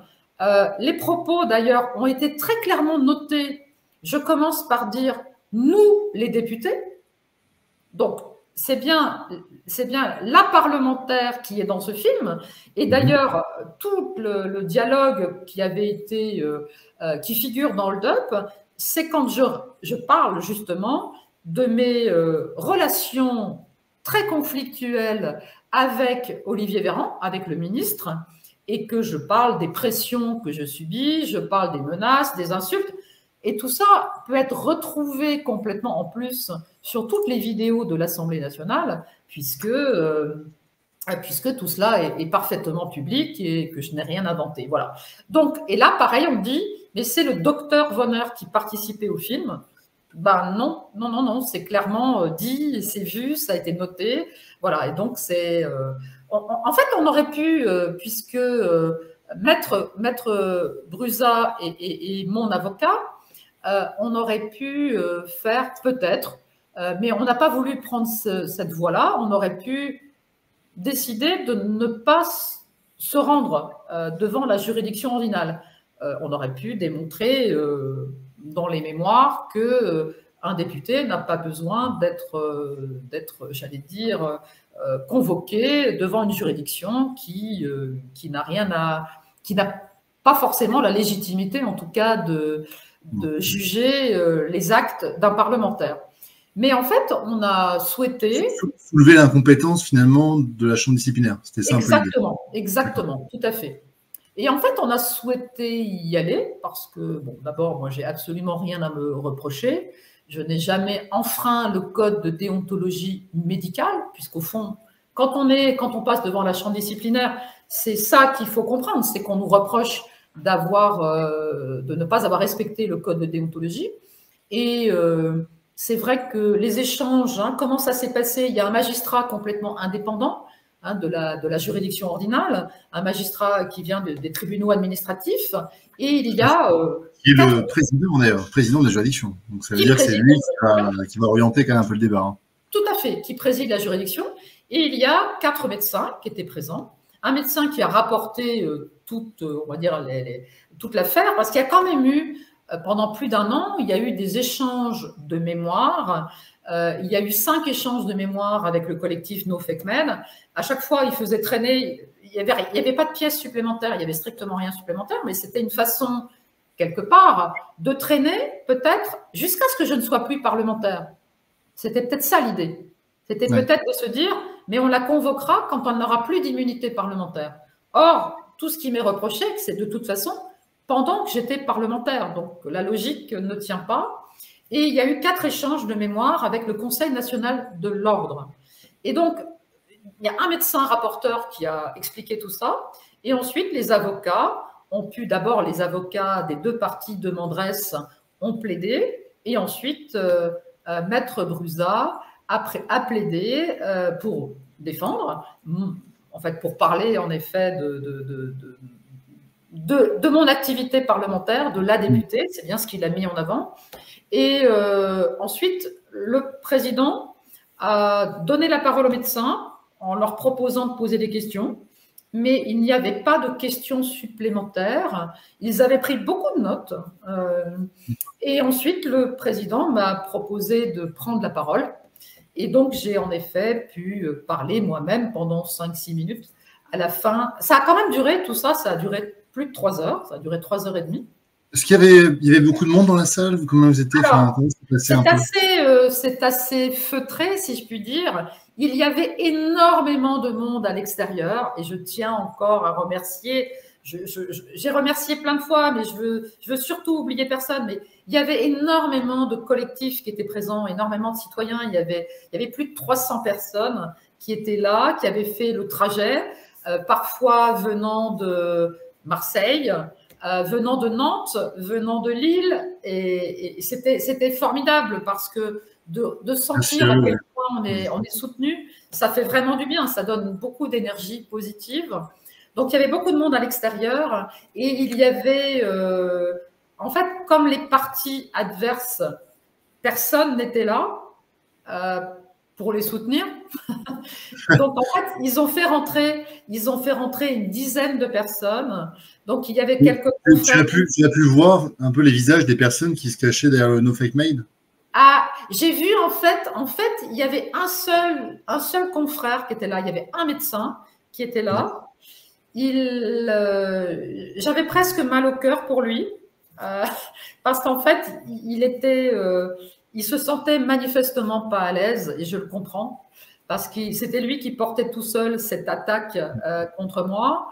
Speaker 2: les propos d'ailleurs ont été très clairement notés. Je commence par dire « nous, les députés ». Donc, c'est bien la parlementaire qui est dans ce film. Et d'ailleurs, tout le dialogue qui avait été, qui figure dans le DUP, c'est quand je parle justement de mes relations très conflictuelles avec Olivier Véran, avec le ministre, et que je parle des pressions que je subis, je parle des menaces, des insultes, et tout ça peut être retrouvé complètement en plus sur toutes les vidéos de l'Assemblée nationale, puisque tout cela est parfaitement public et que je n'ai rien inventé. Voilà. Donc, et là, pareil, on dit, mais c'est le docteur Vonner qui participait au film. Ben non, c'est clairement dit, c'est vu, ça a été noté. Voilà, et donc c'est... en fait, on aurait pu, puisque Maître Brusa et mon avocat, on aurait pu faire peut-être, mais on n'a pas voulu prendre cette voie-là, on aurait pu décider de ne pas se rendre devant la juridiction ordinale. On aurait pu démontrer dans les mémoires que un député n'a pas besoin d'être, j'allais dire, convoqué devant une juridiction qui n'a pas forcément la légitimité, en tout cas, de juger les actes d'un parlementaire. Mais en fait, on a souhaité...
Speaker 1: Soulever l'incompétence, finalement, de la chambre disciplinaire. C'était ça.
Speaker 2: Exactement, tout à fait. Et en fait, on a souhaité y aller parce que, bon, d'abord, moi, j'ai absolument rien à me reprocher. Je n'ai jamais enfreint le code de déontologie médicale, puisqu'au fond, quand on passe devant la chambre disciplinaire, c'est ça qu'il faut comprendre, c'est qu'on nous reproche de ne pas avoir respecté le code de déontologie. Et c'est vrai que les échanges, comment ça s'est passé? Il y a un magistrat complètement indépendant de la juridiction ordinale, un magistrat qui vient des tribunaux administratifs, et il y a...
Speaker 1: qui est le président de la juridiction. Donc ça veut dire que c'est lui qui va orienter quand même un peu le débat.
Speaker 2: Tout à fait, qui préside la juridiction. Et il y a 4 médecins qui étaient présents. Un médecin qui a rapporté toute l'affaire, parce qu'il y a quand même eu pendant plus d'un an, il y a eu des échanges de mémoire. Il y a eu 5 échanges de mémoire avec le collectif No Fake Men. À chaque fois, ils faisaient traîner. Il n'y avait pas de pièces supplémentaires, il n'y avait strictement rien supplémentaire, mais c'était une façon, quelque part, de traîner, peut-être, jusqu'à ce que je ne sois plus parlementaire. C'était peut-être ça l'idée. C'était peut-être de se dire, mais on la convoquera quand on n'aura plus d'immunité parlementaire. Or, tout ce qui m'est reproché, c'est de toute façon pendant que j'étais parlementaire. Donc, la logique ne tient pas. Et il y a eu 4 échanges de mémoire avec le Conseil national de l'ordre. Et donc, il y a un médecin rapporteur qui a expliqué tout ça. Et ensuite, les avocats ont pu, d'abord, les avocats des 2 parties demanderesses ont plaidé. Et ensuite, Maître Brusa a plaidé pour défendre, en fait, pour parler, en effet, de mon activité parlementaire, de la députée, c'est bien ce qu'il a mis en avant. Et ensuite, le président a donné la parole aux médecins en leur proposant de poser des questions, mais il n'y avait pas de questions supplémentaires. Ils avaient pris beaucoup de notes. Et ensuite, le président m'a proposé de prendre la parole. Et donc, j'ai en effet pu parler moi-même pendant 5-6 minutes. À la fin, ça a quand même duré, tout ça, ça a duré plus de 3 heures, ça a duré 3 heures et demie.
Speaker 1: Est-ce qu'il y avait beaucoup de monde dans la salle? Comment vous étiez?
Speaker 2: C'est assez feutré, si je puis dire. Il y avait énormément de monde à l'extérieur et je tiens encore à remercier. J'ai remercié plein de fois, mais je veux surtout oublier personne. Mais il y avait énormément de collectifs qui étaient présents, énormément de citoyens. Il y avait plus de 300 personnes qui étaient là, qui avaient fait le trajet, parfois venant de Marseille, venant de Nantes, venant de Lille, et c'était formidable parce que de sentir à quel point on est soutenu, ça fait vraiment du bien, ça donne beaucoup d'énergie positive. Donc il y avait beaucoup de monde à l'extérieur et il y avait, en fait, comme les partis adverses, personne n'était là pour les soutenir. Donc en fait, ils ont fait rentrer une dizaine de personnes. Donc il y avait quelques.
Speaker 1: Tu as pu voir un peu les visages des personnes qui se cachaient derrière le No Fake Made?
Speaker 2: Ah, j'ai vu en fait, il y avait un seul confrère qui était là. Il y avait un médecin qui était là. J'avais presque mal au cœur pour lui parce qu'en fait, il se sentait manifestement pas à l'aise et je le comprends. Parce que c'était lui qui portait tout seul cette attaque contre moi.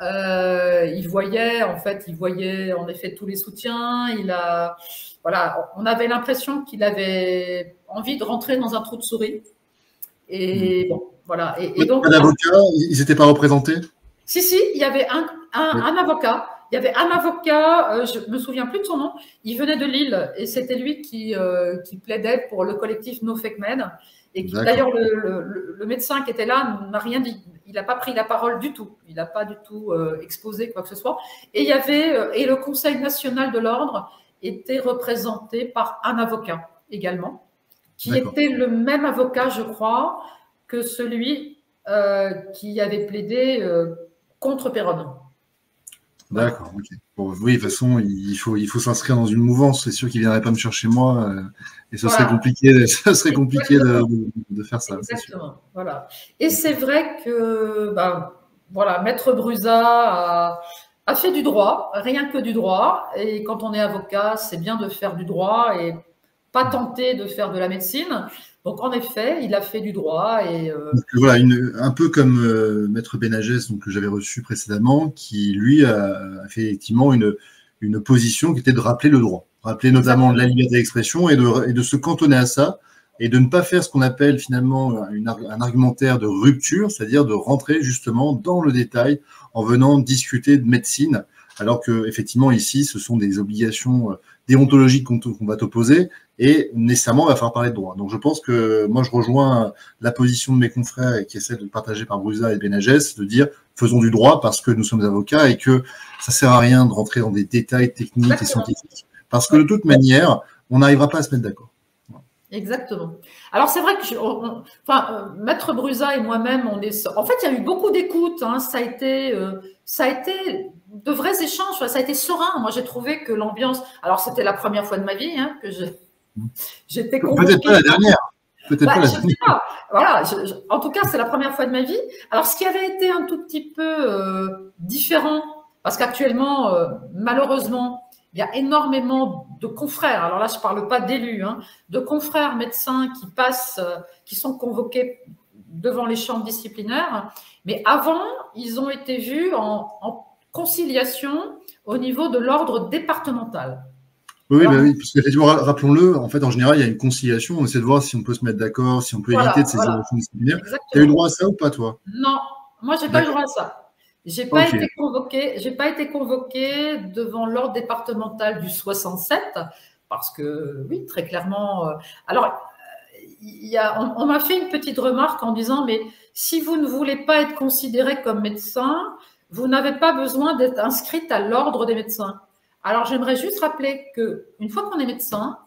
Speaker 2: Il voyait en effet tous les soutiens. Voilà, on avait l'impression qu'il avait envie de rentrer dans un trou de souris. Et bon, voilà. Et donc,
Speaker 1: un avocat, ils n'étaient pas représentés?
Speaker 2: Si, il y avait un avocat. Il y avait un avocat, je me souviens plus de son nom. Il venait de Lille et c'était lui qui plaidait pour le collectif No Fake Men. Et d'ailleurs, le médecin qui était là n'a rien dit. Il n'a pas pris la parole du tout. Il n'a pas du tout exposé quoi que ce soit. Et et le Conseil national de l'ordre était représenté par un avocat également, qui était le même avocat, je crois, que celui qui avait plaidé contre Péronne.
Speaker 1: D'accord, ok. Bon, oui, de toute façon, il faut s'inscrire dans une mouvance. C'est sûr qu'il ne viendrait pas me chercher moi et ce serait compliqué, de faire ça.
Speaker 2: Exactement, voilà. Et c'est vrai que, voilà, Maître Brusa a fait du droit, rien que du droit. Et quand on est avocat, c'est bien de faire du droit et pas tenter de faire de la médecine. Donc, en effet, il a fait du droit. Et
Speaker 1: voilà, un peu comme Maître Benagès, que j'avais reçu précédemment, qui, lui, a fait effectivement une position qui était de rappeler le droit. Rappeler notamment la liberté d'expression et de se cantonner à ça et de ne pas faire ce qu'on appelle finalement un argumentaire de rupture, c'est-à-dire de rentrer justement dans le détail en venant discuter de médecine, alors que effectivement ici, ce sont des obligations déontologiques qu'on va t'opposer et nécessairement, il va falloir parler de droit. Donc, je pense que moi, je rejoins la position de mes confrères et qui essaie de partager par Brusa et Benagès, de dire faisons du droit parce que nous sommes avocats et que ça sert à rien de rentrer dans des détails techniques et scientifiques parce que de toute manière, on n'arrivera pas à se mettre d'accord.
Speaker 2: Exactement. Alors, c'est vrai que Maître Brusa et moi-même, en fait, il y a eu beaucoup d'écoute. Hein, ça a été de vrais échanges. Ça a été serein. Moi, j'ai trouvé que l'ambiance. Alors, c'était la première fois de ma vie que j'étais convoquée.
Speaker 1: Peut-être pas la dernière. Peut-être pas la dernière.
Speaker 2: Voilà. En tout cas, c'est la première fois de ma vie. Alors, ce qui avait été un tout petit peu différent, parce qu'actuellement, malheureusement, il y a énormément de confrères. Alors là, je ne parle pas d'élus, de confrères médecins qui passent, qui sont convoqués devant les chambres disciplinaires. Mais avant, ils ont été vus en conciliation au niveau de l'ordre départemental.
Speaker 1: Oui, alors, oui, parce qu'effectivement, rappelons-le, en fait, en général, il y a une conciliation. On essaie de voir si on peut se mettre d'accord, si on peut éviter de ces élections disciplinaires. Tu as eu droit à ça ou pas, toi?
Speaker 2: Non, moi, je n'ai pas eu droit à ça. J'ai pas été convoquée devant l'ordre départemental du 67 parce que, oui, très clairement. Alors, on m'a fait une petite remarque en disant, mais si vous ne voulez pas être considéré comme médecin, vous n'avez pas besoin d'être inscrite à l'ordre des médecins. Alors, j'aimerais juste rappeler qu'une fois qu'on est médecin,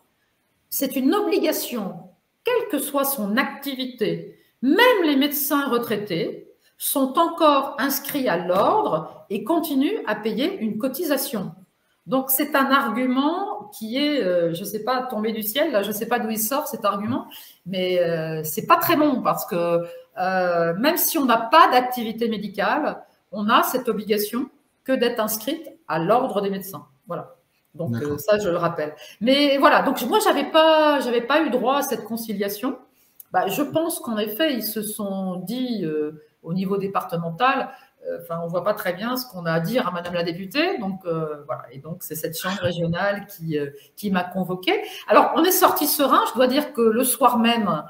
Speaker 2: c'est une obligation, quelle que soit son activité, même les médecins retraités sont encore inscrits à l'ordre et continuent à payer une cotisation. Donc, c'est un argument qui est, je ne sais pas, tombé du ciel, là, je ne sais pas d'où il sort cet argument, mais ce n'est pas très bon parce que même si on n'a pas d'activité médicale, on a cette obligation que d'être inscrite à l'ordre des médecins. Voilà. Donc, ça, je le rappelle. Mais voilà, donc moi, je n'avais pas eu droit à cette conciliation. Je pense qu'en effet, ils se sont dit au niveau départemental, on ne voit pas très bien ce qu'on a à dire à Madame la députée. Donc, voilà. Et donc, c'est cette chambre régionale qui m'a convoquée. Alors, on est sorti serein. Je dois dire que le soir même,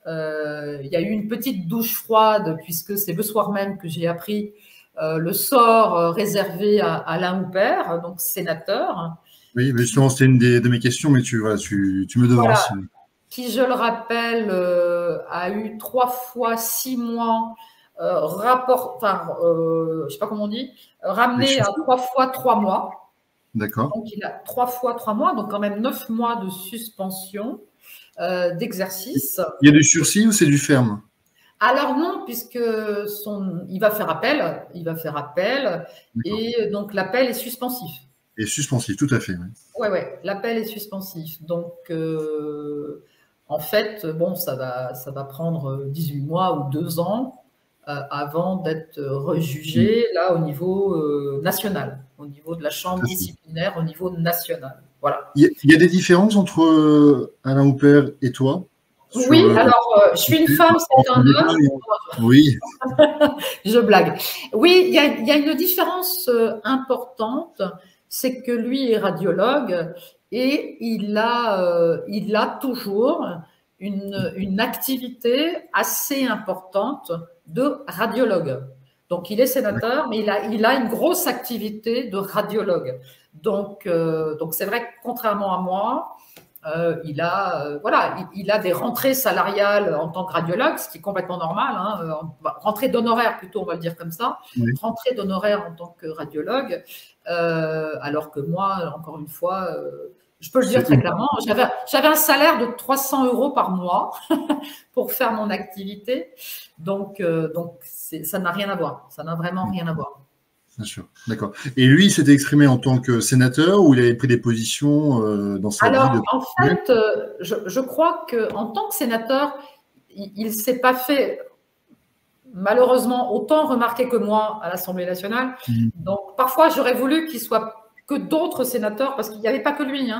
Speaker 2: il y a eu une petite douche froide, puisque c'est le soir même que j'ai appris le sort réservé à Alain Houpert, donc sénateur.
Speaker 1: Oui, mais justement, c'était une de mes questions, mais tu me devances.
Speaker 2: Voilà. Qui, je le rappelle, a eu 3 fois 6 mois je ne sais pas comment on dit, ramené à 3 fois 3 mois.
Speaker 1: D'accord.
Speaker 2: Donc, il a 3 fois 3 mois, donc quand même 9 mois de suspension d'exercice.
Speaker 1: Il y a du sursis ou c'est du ferme?
Speaker 2: Alors non, puisque il va faire appel, et donc l'appel est suspensif.
Speaker 1: Et suspensif, tout à fait.
Speaker 2: Oui, l'appel est suspensif. Donc, en fait, bon, ça va prendre 18 mois ou 2 ans avant d'être rejugé là au niveau national, au niveau de la chambre disciplinaire, au niveau national. Voilà.
Speaker 1: Il y a des différences entre Alain Houpert et toi?
Speaker 2: Oui, alors je suis une femme, c'est un homme.
Speaker 1: Oui.
Speaker 2: Je blague. Oui, il y a une différence importante, c'est que lui est radiologue et il a toujours une activité assez importante de radiologue. Donc, il est sénateur, mais il a une grosse activité de radiologue. Donc c'est vrai que contrairement à moi, il a des rentrées salariales en tant que radiologue, ce qui est complètement normal, rentrée d'honoraires plutôt, on va le dire comme ça, rentrée d'honoraires en tant que radiologue, alors que moi, encore une fois, je peux le dire très clairement, j'avais un salaire de 300 € par mois pour faire mon activité, donc ça n'a rien à voir, ça n'a vraiment rien à voir.
Speaker 1: Bien sûr, d'accord. Et lui, il s'était exprimé en tant que sénateur ou il avait pris des positions dans sa vie?
Speaker 2: Alors, en fait, je crois qu'en tant que sénateur, il ne s'est pas fait, malheureusement, autant remarquer que moi à l'Assemblée nationale. Donc, parfois, j'aurais voulu qu'il soit que d'autres sénateurs, parce qu'il n'y avait pas que lui.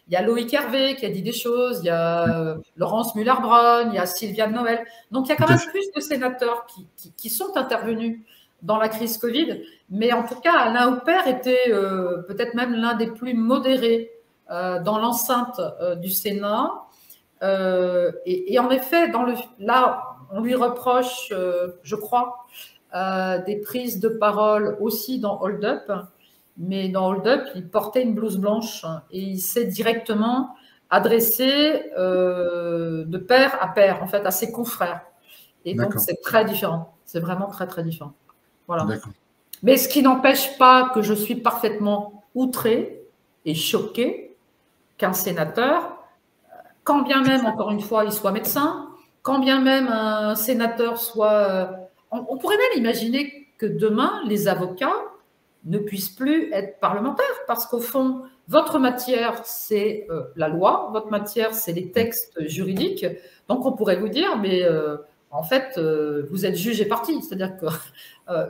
Speaker 2: Il y a Loïc Hervé qui a dit des choses, il y a Laurence Muller-Bronn, il y a Sylviane Noël. Donc, il y a quand même plus de sénateurs qui sont intervenus dans la crise Covid, mais en tout cas, Alain Houpert était peut-être même l'un des plus modérés dans l'enceinte du Sénat. Et en effet, là, on lui reproche, je crois, des prises de parole aussi dans Hold Up, mais dans Hold Up, il portait une blouse blanche et il s'est directement adressé de pair à pair, en fait, à ses confrères. Et donc, c'est très différent. C'est vraiment très, très différent. Voilà. Mais ce qui n'empêche pas que je suis parfaitement outrée et choquée qu'un sénateur, quand bien même, encore une fois, il soit médecin, quand bien même un sénateur soit… On pourrait même imaginer que demain, les avocats ne puisse plus être parlementaire, parce qu'au fond, votre matière, c'est la loi, votre matière, c'est les textes juridiques. Donc, on pourrait vous dire, mais en fait, vous êtes juge et partie. C'est-à-dire que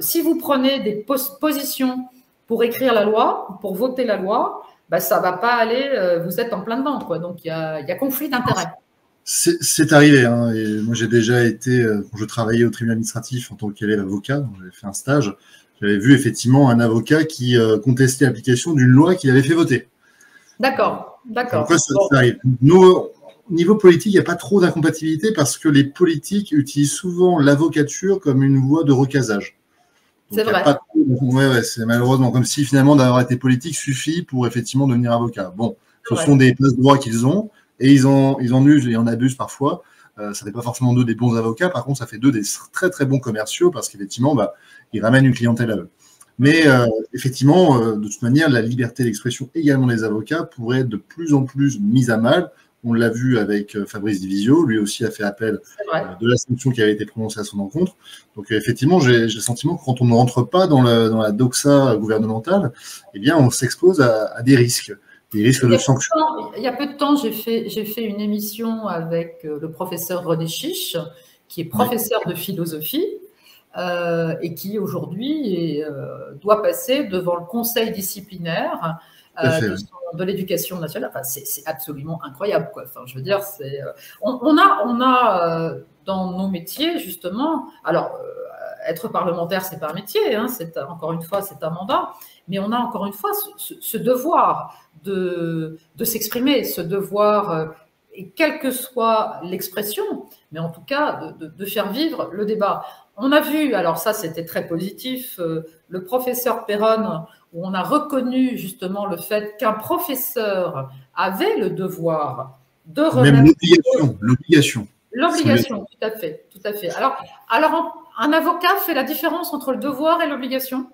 Speaker 2: si vous prenez des positions pour écrire la loi, pour voter la loi, ben, ça ne va pas aller, vous êtes en plein dedans, quoi. Donc, il y a conflit d'intérêts.
Speaker 1: C'est arrivé, hein, et moi j'ai déjà été, quand je travaillais au tribunal administratif en tant qu'élève avocat, j'avais fait un stage, j'avais vu effectivement un avocat qui contestait l'application d'une loi qu'il avait fait voter.
Speaker 2: D'accord, d'accord.
Speaker 1: Ça arrive. Au niveau politique, il n'y a pas trop d'incompatibilité parce que les politiques utilisent souvent l'avocature comme une voie de recasage.
Speaker 2: C'est vrai.
Speaker 1: Ouais, c'est malheureusement comme si finalement d'avoir été politique suffit pour effectivement devenir avocat. Bon, ce sont des places de droit qu'ils ont. Et ils en usent et en abusent parfois. Ça ne fait pas forcément d'eux des bons avocats. Par contre, ça fait d'eux des très, très bons commerciaux parce qu'effectivement, ils ramènent une clientèle à eux. Mais effectivement, de toute manière, la liberté d'expression également des avocats pourrait être de plus en plus mise à mal. On l'a vu avec Fabrice Divisio. Lui aussi a fait appel de la sanction qui avait été prononcée à son encontre. Donc, effectivement, j'ai le sentiment que quand on ne rentre pas dans la doxa gouvernementale, eh bien, on s'expose à des risques. Il y
Speaker 2: a peu de temps, j'ai fait une émission avec le professeur René Chiche, qui est professeur de philosophie et qui aujourd'hui doit passer devant le conseil disciplinaire de l'éducation nationale. Enfin, c'est absolument incroyable, quoi. Enfin, je veux dire, on a dans nos métiers justement. Alors, être parlementaire, c'est pas un métier, hein, encore une fois, c'est un mandat. Mais on a encore une fois ce devoir de s'exprimer, ce devoir, et quelle que soit l'expression, mais en tout cas de faire vivre le débat. On a vu, alors ça c'était très positif, le professeur Perron, où on a reconnu justement le fait qu'un professeur avait le devoir de remettre…
Speaker 1: Même l'obligation.
Speaker 2: L'obligation, tout à fait, tout à fait. Alors, un avocat fait la différence entre le devoir et l'obligation ?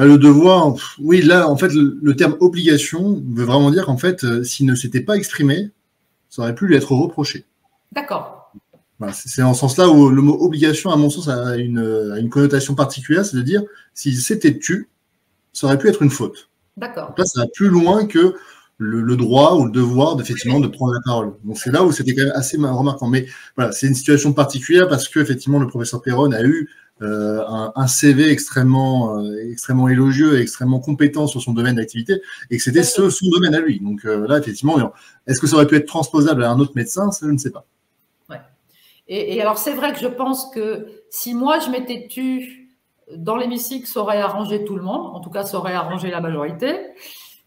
Speaker 1: Le devoir, oui, là, en fait, le terme obligation veut vraiment dire qu'en fait, s'il ne s'était pas exprimé, ça aurait pu lui être reproché.
Speaker 2: D'accord.
Speaker 1: Voilà, c'est en ce sens-là où le mot obligation, à mon sens, a une connotation particulière, c'est de dire, s'il s'était tu, ça aurait pu être une faute.
Speaker 2: D'accord.
Speaker 1: Là, ça va plus loin que le droit ou le devoir effectivement de prendre la parole. Donc c'est là où c'était quand même assez remarquant. Mais voilà, c'est une situation particulière parce que effectivement le professeur Perron a eu un CV extrêmement élogieux et extrêmement compétent sur son domaine d'activité et que c'était son domaine à lui. Donc là, effectivement, est-ce que ça aurait pu être transposable à un autre médecin? Ça, je ne sais pas.
Speaker 2: Ouais. Et alors, c'est vrai que je pense que si moi, je m'étais tue dans l'hémicycle, ça aurait arrangé tout le monde. En tout cas, ça aurait arrangé la majorité.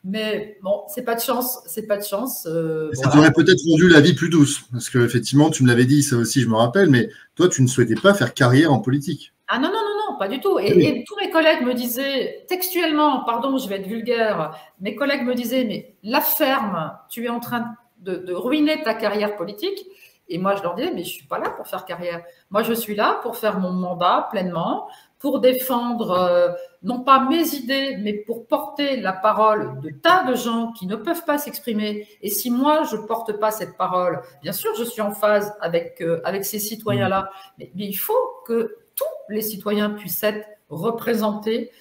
Speaker 2: Mais bon, c'est pas de chance, c'est pas de chance.
Speaker 1: Ça t'aurait peut-être rendu la vie plus douce, parce que effectivement, tu me l'avais dit, ça aussi, je me rappelle, mais toi, tu ne souhaitais pas faire carrière en politique.
Speaker 2: Ah non, non, non, non, pas du tout. Et tous mes collègues me disaient, textuellement, pardon, je vais être vulgaire, mes collègues me disaient, mais la ferme, tu es en train de ruiner ta carrière politique. Et moi, je leur disais, mais je suis pas là pour faire carrière. Moi, je suis là pour faire mon mandat pleinement, pour défendre non pas mes idées, mais pour porter la parole de tas de gens qui ne peuvent pas s'exprimer. Et si moi, je ne porte pas cette parole, bien sûr, je suis en phase avec ces citoyens-là, mais il faut que tous les citoyens puissent être représentés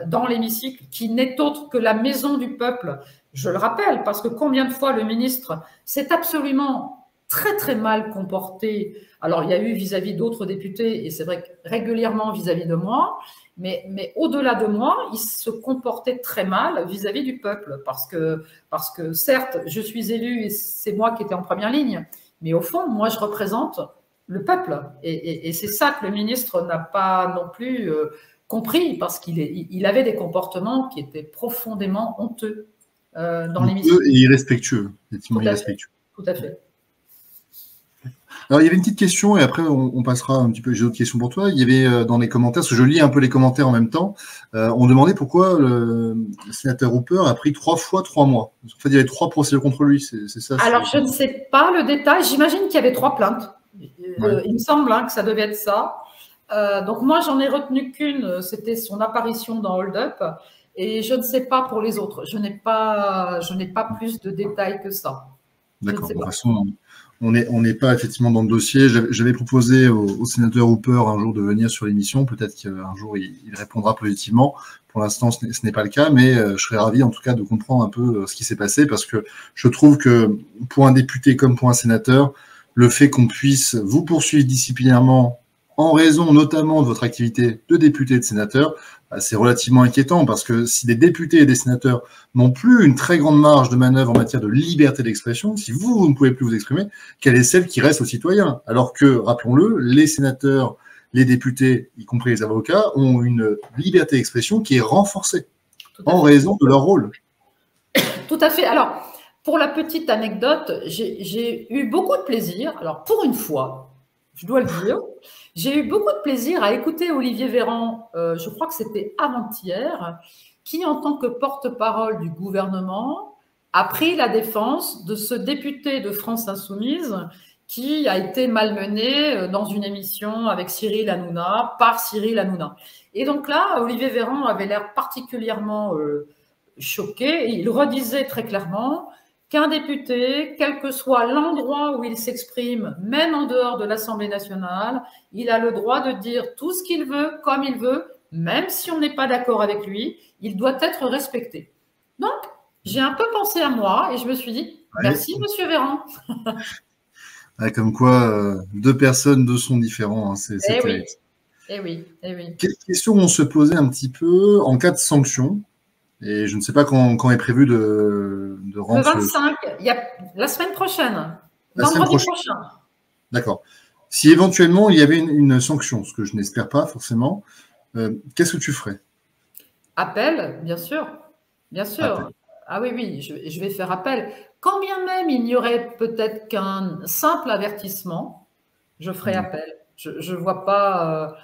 Speaker 2: dans l'hémicycle, qui n'est autre que la maison du peuple. Je le rappelle, parce que combien de fois le ministre s'est absolument très, très mal comporté. Alors, il y a eu vis-à-vis d'autres députés, et c'est vrai que régulièrement vis-à-vis de moi, mais au-delà de moi, il se comportait très mal vis-à-vis du peuple, parce que certes, je suis élu et c'est moi qui étais en première ligne, mais au fond, moi, je représente le peuple. Et c'est ça que le ministre n'a pas non plus compris, parce qu'il avait des comportements qui étaient profondément honteux dans l'émission.
Speaker 1: Et irrespectueux, effectivement irrespectueux.
Speaker 2: Tout à fait.
Speaker 1: Alors, il y avait une petite question, et après, on passera un petit peu, j'ai d'autres questions pour toi. Il y avait dans les commentaires, parce que je lis un peu les commentaires en même temps, on demandait pourquoi le sénateur Hooper a pris 3 fois 3 mois. En fait, il y avait 3 procédures contre lui, c'est ça?
Speaker 2: Alors, je ne sais pas le détail. J'imagine qu'il y avait 3 plaintes. Ouais. Il me semble que ça devait être ça. Donc, moi, j'en ai retenu qu'une, c'était son apparition dans Hold Up, et je ne sais pas pour les autres. Je n'ai pas plus de détails que ça.
Speaker 1: D'accord. De toute façon, on n'est pas effectivement dans le dossier. J'avais proposé au sénateur Hooper un jour de venir sur l'émission. Peut-être qu'un jour, il répondra positivement. Pour l'instant, ce n'est pas le cas, mais je serais ravi en tout cas de comprendre un peu ce qui s'est passé, parce que je trouve que pour un député comme pour un sénateur, le fait qu'on puisse vous poursuivre disciplinairement en raison notamment de votre activité de député et de sénateur, c'est relativement inquiétant, parce que si des députés et des sénateurs n'ont plus une très grande marge de manœuvre en matière de liberté d'expression, si vous ne pouvez plus vous exprimer, quelle est celle qui reste aux citoyens? Alors que, rappelons-le, les sénateurs, les députés, y compris les avocats, ont une liberté d'expression qui est renforcée en raison de leur rôle.
Speaker 2: Tout à fait. Alors, pour la petite anecdote, j'ai eu beaucoup de plaisir. Alors, pour une fois, je dois le dire, j'ai eu beaucoup de plaisir à écouter Olivier Véran, je crois que c'était avant-hier, qui, en tant que porte-parole du gouvernement, a pris la défense de ce député de France Insoumise qui a été malmené dans une émission avec Cyril Hanouna, par Cyril Hanouna. Et donc là, Olivier Véran avait l'air particulièrement choqué, et il redisait très clairement qu'un député, quel que soit l'endroit où il s'exprime, même en dehors de l'Assemblée nationale, il a le droit de dire tout ce qu'il veut, comme il veut, même si on n'est pas d'accord avec lui, il doit être respecté. Donc, j'ai un peu pensé à moi et je me suis dit, merci Monsieur Véran.
Speaker 1: Comme quoi, deux personnes, deux sons différents. Hein,
Speaker 2: oui. Eh oui.
Speaker 1: Quelle question on se posait un petit peu en cas de sanction? Et je ne sais pas quand est prévu de rendre.
Speaker 2: Le 25, il y a la semaine prochaine.
Speaker 1: Vendredi prochain. D'accord. Si éventuellement il y avait une sanction, ce que je n'espère pas forcément, qu'est-ce que tu ferais?
Speaker 2: Appel, bien sûr. Bien sûr. Appel. Ah oui, je vais faire appel. Quand bien même il n'y aurait peut-être qu'un simple avertissement, je ferai appel. Je ne vois pas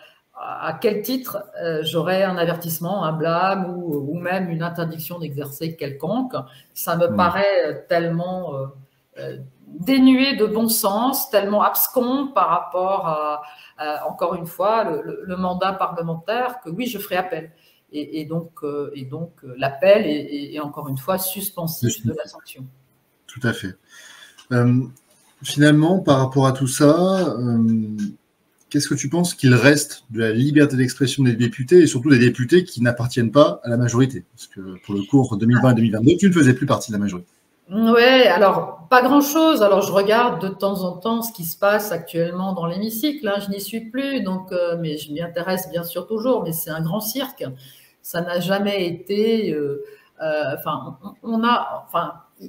Speaker 2: à quel titre j'aurais un avertissement, un blâme ou même une interdiction d'exercer quelconque. Ça me paraît tellement dénué de bon sens, tellement abscon par rapport à encore une fois, le mandat parlementaire, que oui, je ferai appel. Et donc l'appel est encore une fois suspensif de la sanction.
Speaker 1: Tout à fait. Finalement, par rapport à tout ça, qu'est-ce que tu penses qu'il reste de la liberté d'expression des députés, et surtout des députés qui n'appartiennent pas à la majorité? Parce que pour le coup, entre 2020 et 2022, tu ne faisais plus partie de la majorité.
Speaker 2: Oui, alors pas grand-chose. Alors je regarde de temps en temps ce qui se passe actuellement dans l'hémicycle. Hein. Je n'y suis plus, donc, mais je m'y intéresse bien sûr toujours. Mais c'est un grand cirque. Ça n'a jamais été.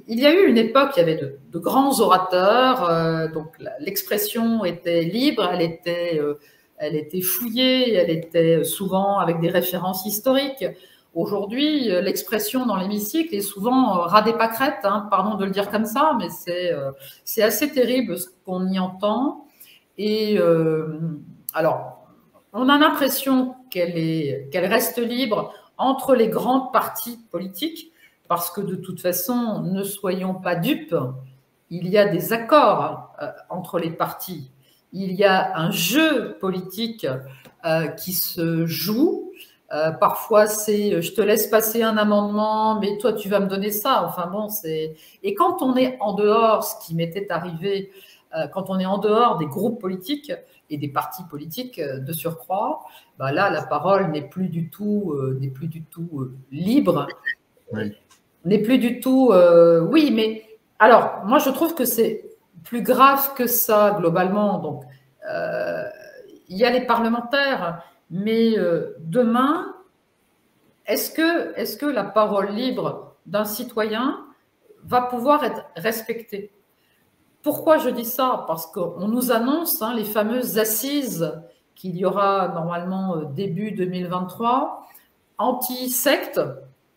Speaker 2: Il y a eu une époque, il y avait de grands orateurs. Donc l'expression était libre, elle était fouillée, elle était souvent avec des références historiques. Aujourd'hui, l'expression dans l'hémicycle est souvent ras des pâquerettes, hein, pardon de le dire comme ça, mais c'est assez terrible ce qu'on y entend. Et alors, on a l'impression qu'elle reste libre entre les grands partis politiques, parce que de toute façon, ne soyons pas dupes, il y a des accords entre les partis. Il y a un jeu politique qui se joue. Parfois, c'est je te laisse passer un amendement, mais toi, tu vas me donner ça. Enfin bon, c'est. Et quand on est en dehors, ce qui m'était arrivé, quand on est en dehors des groupes politiques et des partis politiques de surcroît, bah là, la parole n'est plus du tout libre,
Speaker 1: oui.
Speaker 2: N'est plus du tout. Oui, mais alors, moi, je trouve que c'est plus grave que ça globalement. Donc, il y a les parlementaires. Mais demain, est-ce que la parole libre d'un citoyen va pouvoir être respectée? Pourquoi je dis ça? Parce qu'on nous annonce les fameuses assises qu'il y aura normalement début 2023, anti-secte,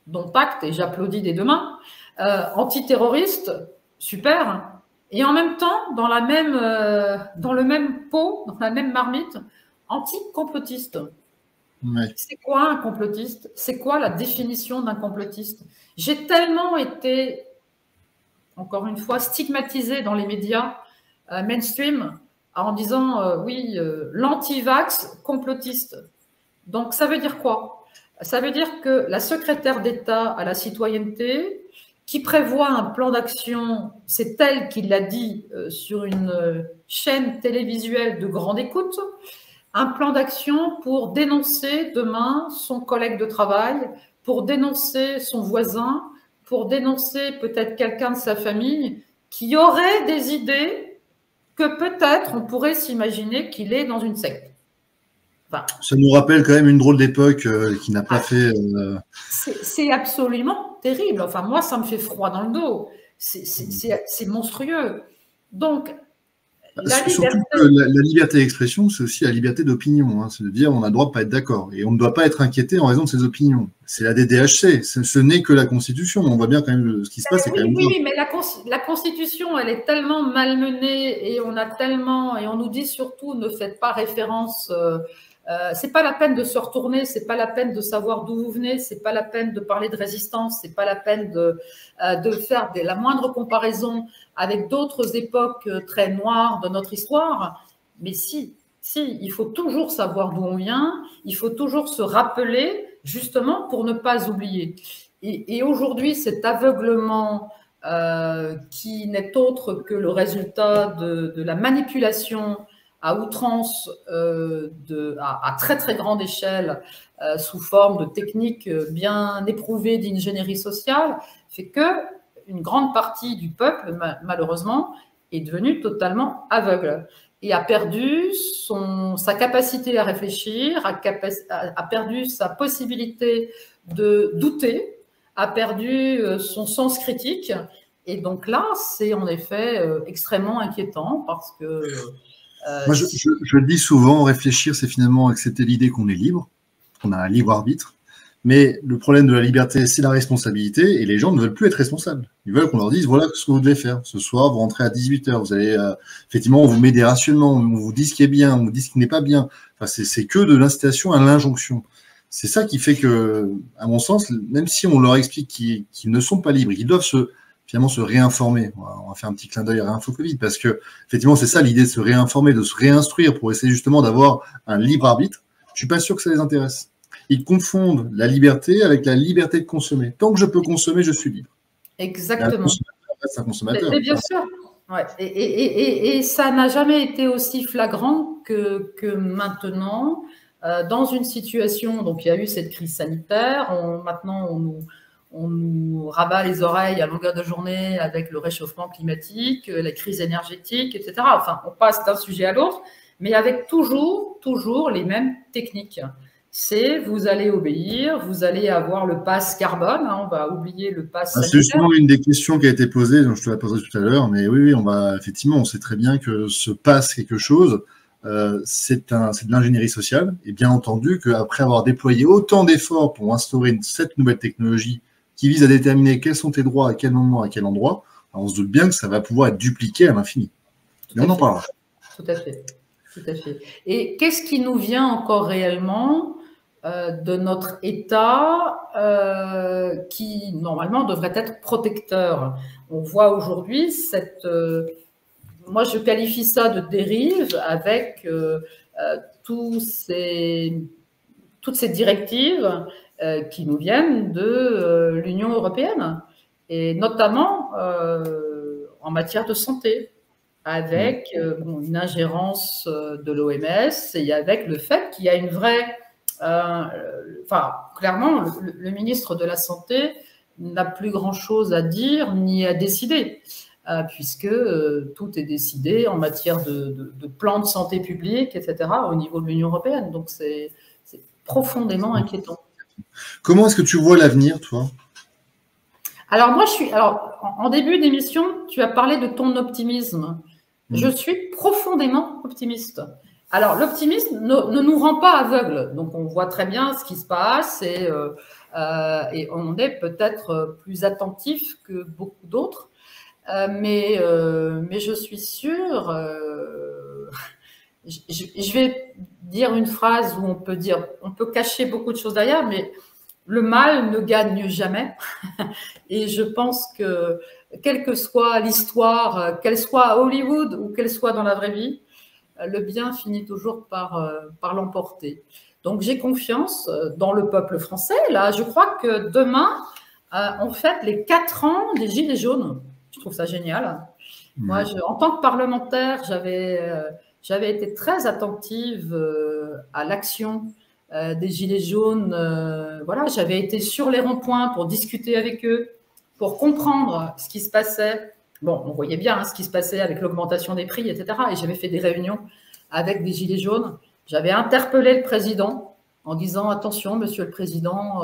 Speaker 2: dont acte, et j'applaudis des deux mains, anti-terroriste, super, et en même temps, dans le même pot, dans la même marmite, anti-complotiste.
Speaker 1: Ouais.
Speaker 2: C'est quoi un complotiste? C'est quoi la définition d'un complotiste? J'ai tellement été, encore une fois, stigmatisée dans les médias mainstream en disant oui, l'anti-vax complotiste. Donc ça veut dire quoi? Ça veut dire que la secrétaire d'État à la citoyenneté qui prévoit un plan d'action, c'est elle qui l'a dit sur une chaîne télévisuelle de grande écoute, un plan d'action pour dénoncer demain son collègue de travail, pour dénoncer son voisin, pour dénoncer peut-être quelqu'un de sa famille qui aurait des idées que peut-être on pourrait s'imaginer qu'il est dans une secte.
Speaker 1: Enfin, ça nous rappelle quand même une drôle d'époque qui n'a pas fait…
Speaker 2: C'est absolument terrible. Enfin, moi, ça me fait froid dans le dos. C'est monstrueux. Donc,
Speaker 1: surtout que la liberté d'expression, c'est aussi la liberté d'opinion. Hein. C'est de dire on a le droit de pas être d'accord. Et on ne doit pas être inquiété en raison de ses opinions. C'est la DDHC. Ce n'est que la Constitution. On voit bien quand même ce qui se passe.
Speaker 2: Oui, mais la Constitution, elle est tellement malmenée et on a tellement… Et on nous dit surtout, ne faites pas référence… c'est pas la peine de se retourner, c'est pas la peine de savoir d'où vous venez, c'est pas la peine de parler de résistance, c'est pas la peine de faire la moindre comparaison avec d'autres époques très noires de notre histoire. Mais si, il faut toujours savoir d'où on vient, il faut toujours se rappeler, justement, pour ne pas oublier. Et aujourd'hui, cet aveuglement qui n'est autre que le résultat de la manipulation à outrance, à très très grande échelle, sous forme de techniques bien éprouvées d'ingénierie sociale, fait que une grande partie du peuple, malheureusement, est devenue totalement aveugle et a perdu sa capacité à réfléchir, a perdu sa possibilité de douter, a perdu son sens critique. Et donc là, c'est en effet extrêmement inquiétant parce que…
Speaker 1: Moi, je le dis souvent, réfléchir, c'est finalement accepter l'idée qu'on est libre, qu'on a un libre arbitre. Mais le problème de la liberté, c'est la responsabilité, et les gens ne veulent plus être responsables. Ils veulent qu'on leur dise, voilà ce que vous devez faire. Ce soir, vous rentrez à 18h, vous allez, effectivement, on vous met des rationnements, on vous dit ce qui est bien, on vous dit ce qui n'est pas bien. Enfin, c'est que de l'incitation à l'injonction. C'est ça qui fait que, à mon sens, même si on leur explique qu'ils ne sont pas libres, qu'ils doivent finalement se réinformer. On va faire un petit clin d'œil à Réinfo Covid, parce que, effectivement, c'est ça l'idée de se réinformer, de se réinstruire pour essayer justement d'avoir un libre arbitre. Je suis pas sûr que ça les intéresse. Ils confondent la liberté avec la liberté de consommer. Tant que je peux consommer, je suis libre.
Speaker 2: Exactement.
Speaker 1: C'est un consommateur.
Speaker 2: Mais bien sûr. Ouais. Et ça n'a jamais été aussi flagrant que maintenant, dans une situation, donc il y a eu cette crise sanitaire, maintenant on nous rabat les oreilles à longueur de journée avec le réchauffement climatique, la crise énergétique, etc. Enfin, on passe d'un sujet à l'autre, mais avec toujours les mêmes techniques. C'est vous allez obéir, vous allez avoir le pass carbone, hein, on va oublier le pass sanitaire.
Speaker 1: C'est justement une des questions qui a été posée, donc je te la poserai tout à l'heure, mais oui, effectivement, on sait très bien que ce pass quelque chose, c'est de l'ingénierie sociale, et bien entendu qu'après avoir déployé autant d'efforts pour instaurer cette nouvelle technologie qui vise à déterminer quels sont tes droits, à quel moment, à quel endroit, on se doute bien que ça va pouvoir être dupliqué à l'infini. Et on en parlera.
Speaker 2: Tout à fait. Et qu'est-ce qui nous vient encore réellement de notre État qui, normalement, devrait être protecteur? On voit aujourd'hui moi, je qualifie ça de dérive avec toutes ces directives qui nous viennent de l'Union européenne, et notamment en matière de santé, avec une ingérence de l'OMS et avec le fait qu'il y a une vraie… clairement, le ministre de la Santé n'a plus grand-chose à dire ni à décider, puisque tout est décidé en matière de plan de santé publique, etc., au niveau de l'Union européenne. Donc, c'est profondément inquiétant.
Speaker 1: Comment est-ce que tu vois l'avenir, toi?
Speaker 2: Alors, moi, en début d'émission, tu as parlé de ton optimisme. Je suis profondément optimiste. Alors, l'optimisme ne nous rend pas aveugles. Donc, on voit très bien ce qui se passe et on est peut-être plus attentif que beaucoup d'autres. Mais je suis sûre… je vais dire une phrase où on peut cacher beaucoup de choses derrière, mais le mal ne gagne jamais. Et je pense que, quelle que soit l'histoire, qu'elle soit à Hollywood ou qu'elle soit dans la vraie vie, le bien finit toujours par l'emporter. Donc, j'ai confiance dans le peuple français. Là, je crois que demain, on fête les 4 ans des Gilets jaunes. Je trouve ça génial. Moi, en tant que parlementaire, j'avais été très attentive à l'action des Gilets jaunes. Voilà, j'avais été sur les ronds-points pour discuter avec eux, pour comprendre ce qui se passait. Bon, on voyait bien ce qui se passait avec l'augmentation des prix, etc. Et j'avais fait des réunions avec des Gilets jaunes. J'avais interpellé le président en disant « Attention, monsieur le président,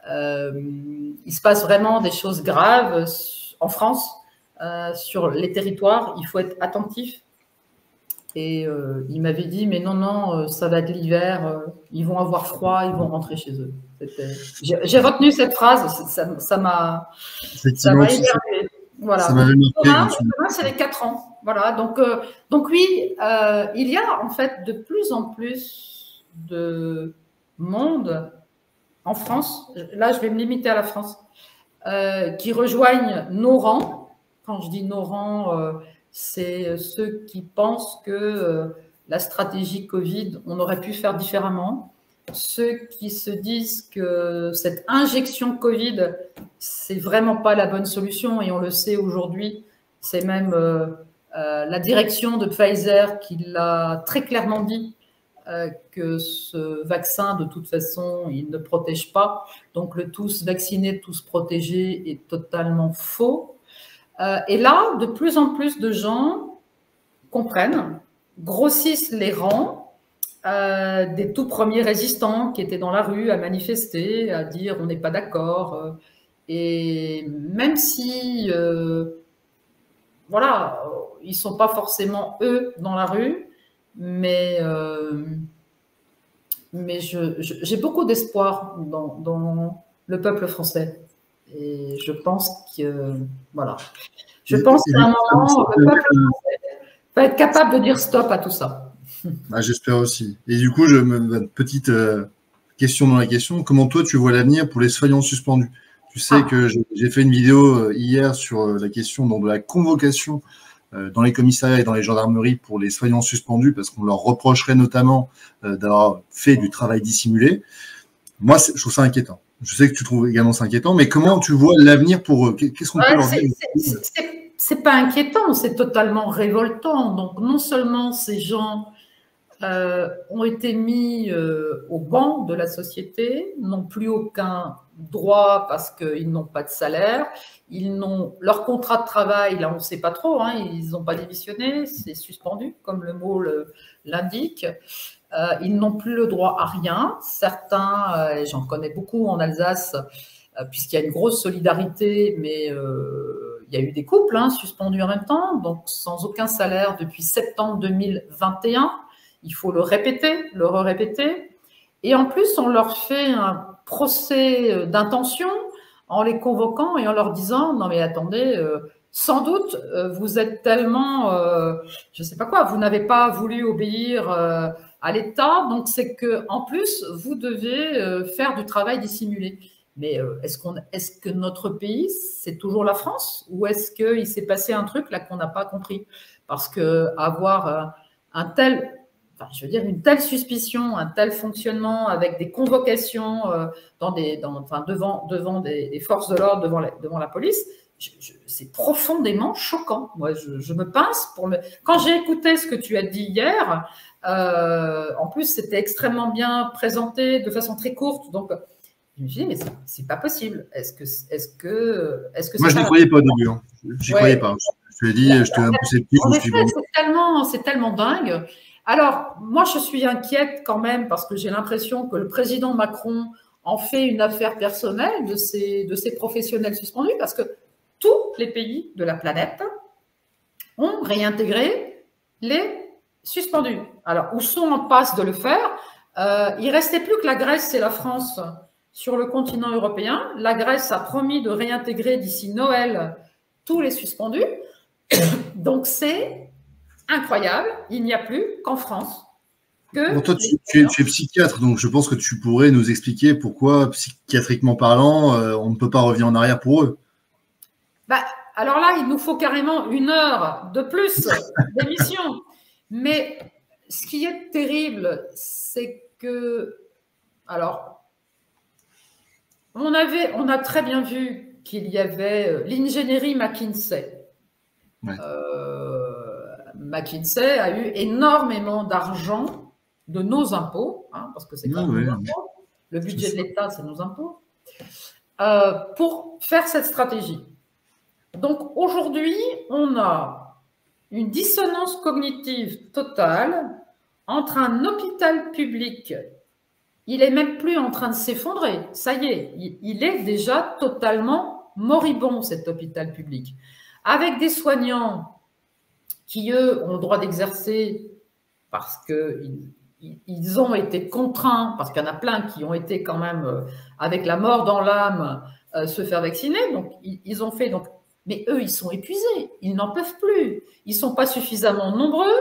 Speaker 2: il se passe vraiment des choses graves en France. » sur les territoires, il faut être attentif. Et il m'avait dit, mais non, ça va être l'hiver, ils vont avoir froid, ils vont rentrer chez eux. J'ai retenu cette phrase, ça m'a énervé. Voilà. Demain, c'est les 4 ans. Voilà. Donc oui, il y a en fait de plus en plus de monde en France, là je vais me limiter à la France, qui rejoignent nos rangs. Quand je dis nos rangs, c'est ceux qui pensent que la stratégie Covid, on aurait pu faire différemment. Ceux qui se disent que cette injection Covid, c'est vraiment pas la bonne solution, et on le sait aujourd'hui, c'est même la direction de Pfizer qui l'a très clairement dit, que ce vaccin, de toute façon, il ne protège pas. Donc le tous vaccinés, tous protégés est totalement faux. Et là, de plus en plus de gens comprennent, grossissent les rangs des tout premiers résistants qui étaient dans la rue à manifester, à dire on n'est pas d'accord. Et même si, voilà, ils ne sont pas forcément eux dans la rue, mais j'ai beaucoup d'espoir dans le peuple français. Et je pense que, voilà, je pense qu'à un moment, le peuple français va être capable de dire stop à tout ça.
Speaker 1: Ah, j'espère aussi. Et du coup, une petite question dans la question. Comment toi, tu vois l'avenir pour les soignants suspendus? Tu sais que j'ai fait une vidéo hier sur la question de la convocation dans les commissariats et dans les gendarmeries pour les soignants suspendus, parce qu'on leur reprocherait notamment d'avoir fait du travail dissimulé. Moi, je trouve ça inquiétant. Je sais que tu trouves également ça inquiétant, mais comment tu vois l'avenir pour eux? Qu'est-ce qu'on peut leur dire?
Speaker 2: C'est pas inquiétant, c'est totalement révoltant. Donc, non seulement ces gens ont été mis au banc de la société, n'ont plus aucun droit parce qu'ils n'ont pas de salaire, leur contrat de travail, là on ne sait pas trop, hein, ils n'ont pas démissionné, c'est suspendu comme le mot l'indique. Ils n'ont plus le droit à rien. Certains, j'en connais beaucoup en Alsace, puisqu'il y a une grosse solidarité, mais il y a eu des couples suspendus en même temps, donc sans aucun salaire depuis septembre 2021. Il faut le répéter, le répéter. Et en plus, on leur fait un procès d'intention en les convoquant et en leur disant « Non mais attendez, sans doute, vous êtes tellement, je ne sais pas quoi, vous n'avez pas voulu obéir à l'État, donc c'est qu'en plus, vous devez faire du travail dissimulé. » Mais est-ce que notre pays, c'est toujours la France, ou est-ce qu'il s'est passé un truc là qu'on n'a pas compris? Parce qu'avoir une telle suspicion, un tel fonctionnement avec des convocations devant des forces de l'ordre, devant la police, c'est profondément choquant. Moi, je me pince Quand j'ai écouté ce que tu as dit hier, en plus, c'était extrêmement bien présenté de façon très courte, donc je me suis dit, mais c'est pas possible. Est-ce que
Speaker 1: moi, je n'y croyais pas au début. Je n'y croyais pas. Je te l'ai dit, je te l'ai un peu sceptique.
Speaker 2: C'est tellement dingue. Alors, moi, je suis inquiète quand même parce que j'ai l'impression que le président Macron en fait une affaire personnelle de ces professionnels suspendus, parce que tous les pays de la planète ont réintégré les suspendus. Alors, où sont en passe de le faire? Il ne restait plus que la Grèce et la France sur le continent européen. La Grèce a promis de réintégrer d'ici Noël tous les suspendus. Donc, c'est incroyable. Il n'y a plus qu'en France.
Speaker 1: Bon, toi, tu es psychiatre, donc je pense que tu pourrais nous expliquer pourquoi, psychiatriquement parlant, on ne peut pas revenir en arrière pour eux.
Speaker 2: Alors là, il nous faut carrément 1 heure de plus d'émission. Mais ce qui est terrible, c'est que… Alors, on a très bien vu qu'il y avait l'ingénierie McKinsey.
Speaker 1: Ouais.
Speaker 2: McKinsey a eu énormément d'argent de nos impôts, hein, parce que c'est quand même nos impôts. Le budget de l'État, c'est nos impôts, pour faire cette stratégie. Donc aujourd'hui, on a une dissonance cognitive totale entre un hôpital public. Il n'est même plus en train de s'effondrer. Ça y est, il est déjà totalement moribond, cet hôpital public. Avec des soignants qui, eux, ont le droit d'exercer parce qu'ils ont été contraints, parce qu'il y en a plein qui ont été quand même, avec la mort dans l'âme, se faire vacciner. Donc, ils ont fait... Donc, mais eux, ils sont épuisés. Ils n'en peuvent plus. Ils ne sont pas suffisamment nombreux.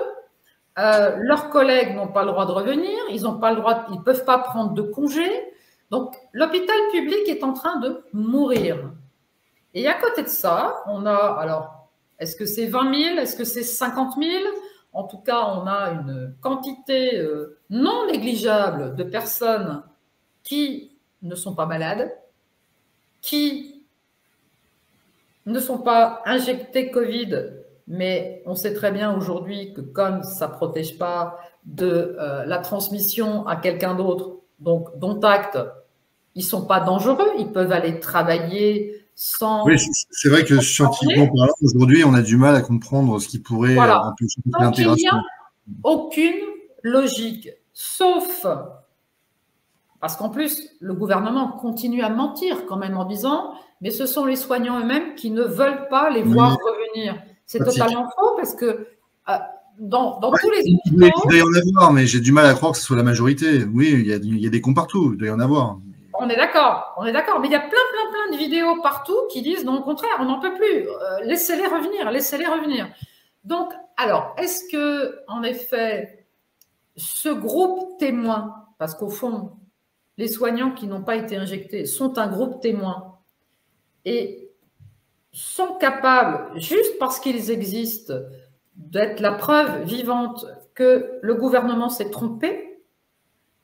Speaker 2: Leurs collègues n'ont pas le droit de revenir, ils ne peuvent pas prendre de congés. Donc, l'hôpital public est en train de mourir. Et à côté de ça, on a, alors, est-ce que c'est 20 000, est-ce que c'est 50 000? En tout cas, on a une quantité non négligeable de personnes qui ne sont pas malades, qui ne sont pas injectées Covid, mais on sait très bien aujourd'hui que comme ça ne protège pas de la transmission à quelqu'un d'autre, donc dont acte, ils ne sont pas dangereux, ils peuvent aller travailler sans...
Speaker 1: Oui, c'est vrai que scientifiquement parlant, aujourd'hui, on a du mal à comprendre ce qui pourrait empêcher l'intégration.
Speaker 2: Donc, il n'y a aucune logique, sauf... Parce qu'en plus, le gouvernement continue à mentir quand même en disant « mais ce sont les soignants eux-mêmes qui ne veulent pas les voir revenir ». C'est totalement faux parce que dans tous les hôpitaux…
Speaker 1: Il doit y en avoir, mais j'ai du mal à croire que ce soit la majorité. Oui, il y a des cons partout, il doit y en avoir.
Speaker 2: On est d'accord, mais il y a plein de vidéos partout qui disent non, au contraire, on n'en peut plus, laissez-les revenir, laissez-les revenir. Donc, alors, est-ce que, en effet, ce groupe témoin, parce qu'au fond, les soignants qui n'ont pas été injectés sont un groupe témoin et sont capables, juste parce qu'ils existent, d'être la preuve vivante que le gouvernement s'est trompé,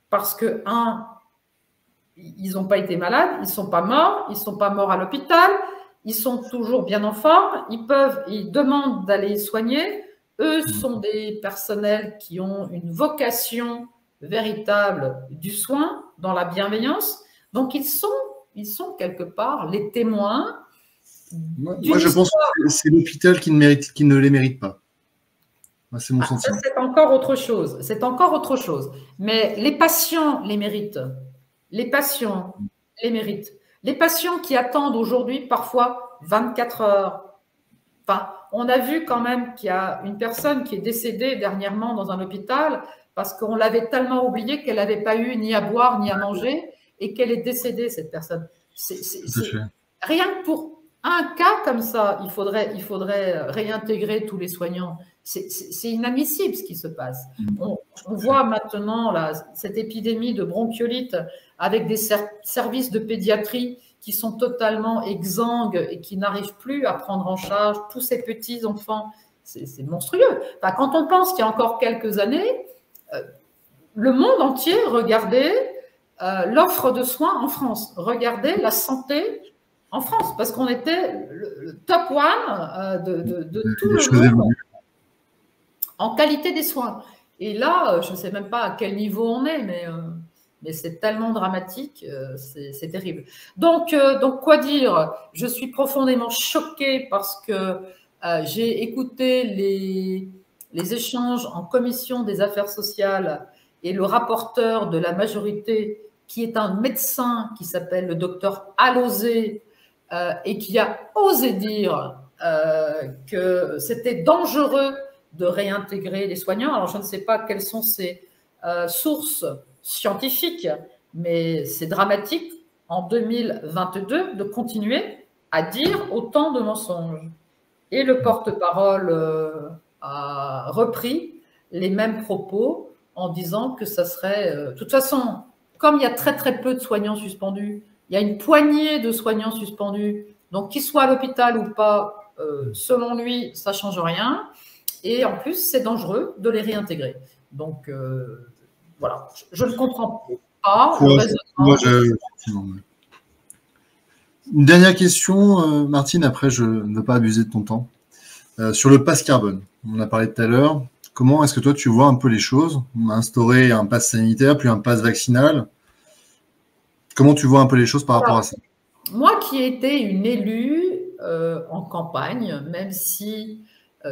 Speaker 2: parce que, ils n'ont pas été malades, ils ne sont pas morts à l'hôpital, ils sont toujours bien en forme, ils demandent d'aller soigner. Eux sont des personnels qui ont une vocation véritable du soin, dans la bienveillance. Donc, ils sont quelque part les témoins.
Speaker 1: Moi, je pense que c'est l'hôpital qui ne les mérite pas. C'est mon sentiment.
Speaker 2: C'est encore autre chose. C'est encore autre chose. Mais les patients les méritent. Les patients les méritent. Les patients qui attendent aujourd'hui parfois 24 heures. Enfin, on a vu quand même qu'il y a une personne qui est décédée dernièrement dans un hôpital parce qu'on l'avait tellement oubliée qu'elle n'avait pas eu ni à boire ni à manger et qu'elle est décédée, cette personne. Rien que pour un cas comme ça, il faudrait réintégrer tous les soignants. C'est inadmissible ce qui se passe. On voit maintenant cette épidémie de bronchiolite avec des services de pédiatrie qui sont totalement exsangues et qui n'arrivent plus à prendre en charge tous ces petits enfants. C'est monstrueux. Enfin, quand on pense qu'il y a encore quelques années, le monde entier regardait l'offre de soins en France, regardait la santé en France, parce qu'on était le top one de tout le monde en qualité des soins. Et là, je ne sais même pas à quel niveau on est, mais c'est tellement dramatique, c'est terrible. Donc, quoi dire? Je suis profondément choquée parce que j'ai écouté les échanges en commission des affaires sociales et le rapporteur de la majorité, qui est un médecin qui s'appelle le docteur Alauzet, et qui a osé dire que c'était dangereux de réintégrer les soignants. Alors, je ne sais pas quelles sont ces sources scientifiques, mais c'est dramatique en 2022 de continuer à dire autant de mensonges. Et le porte-parole a repris les mêmes propos en disant que ça serait… de toute façon, comme il y a très peu de soignants suspendus, il y a une poignée de soignants suspendus, donc qu'ils soient à l'hôpital ou pas, selon lui, ça ne change rien. Et en plus, c'est dangereux de les réintégrer. Donc, voilà, je ne comprends pas le raisonnement.
Speaker 1: Une dernière question, Martine, après je ne veux pas abuser de ton temps. Sur le pass carbone, on en a parlé tout à l'heure. Comment est-ce que toi tu vois un peu les choses? On a instauré un pass sanitaire, puis un pass vaccinal. Comment tu vois un peu les choses par rapport à ça?
Speaker 2: Moi qui ai été une élue en campagne, même si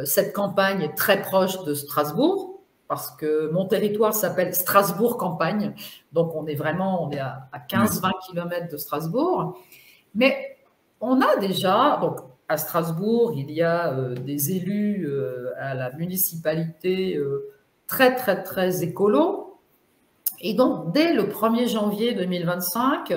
Speaker 2: cette campagne est très proche de Strasbourg, parce que mon territoire s'appelle Strasbourg-Campagne, donc on est à 15-20 km de Strasbourg, mais on a déjà, donc à Strasbourg, il y a des élus à la municipalité très, très, très écolos, et donc dès le 1er janvier 2025,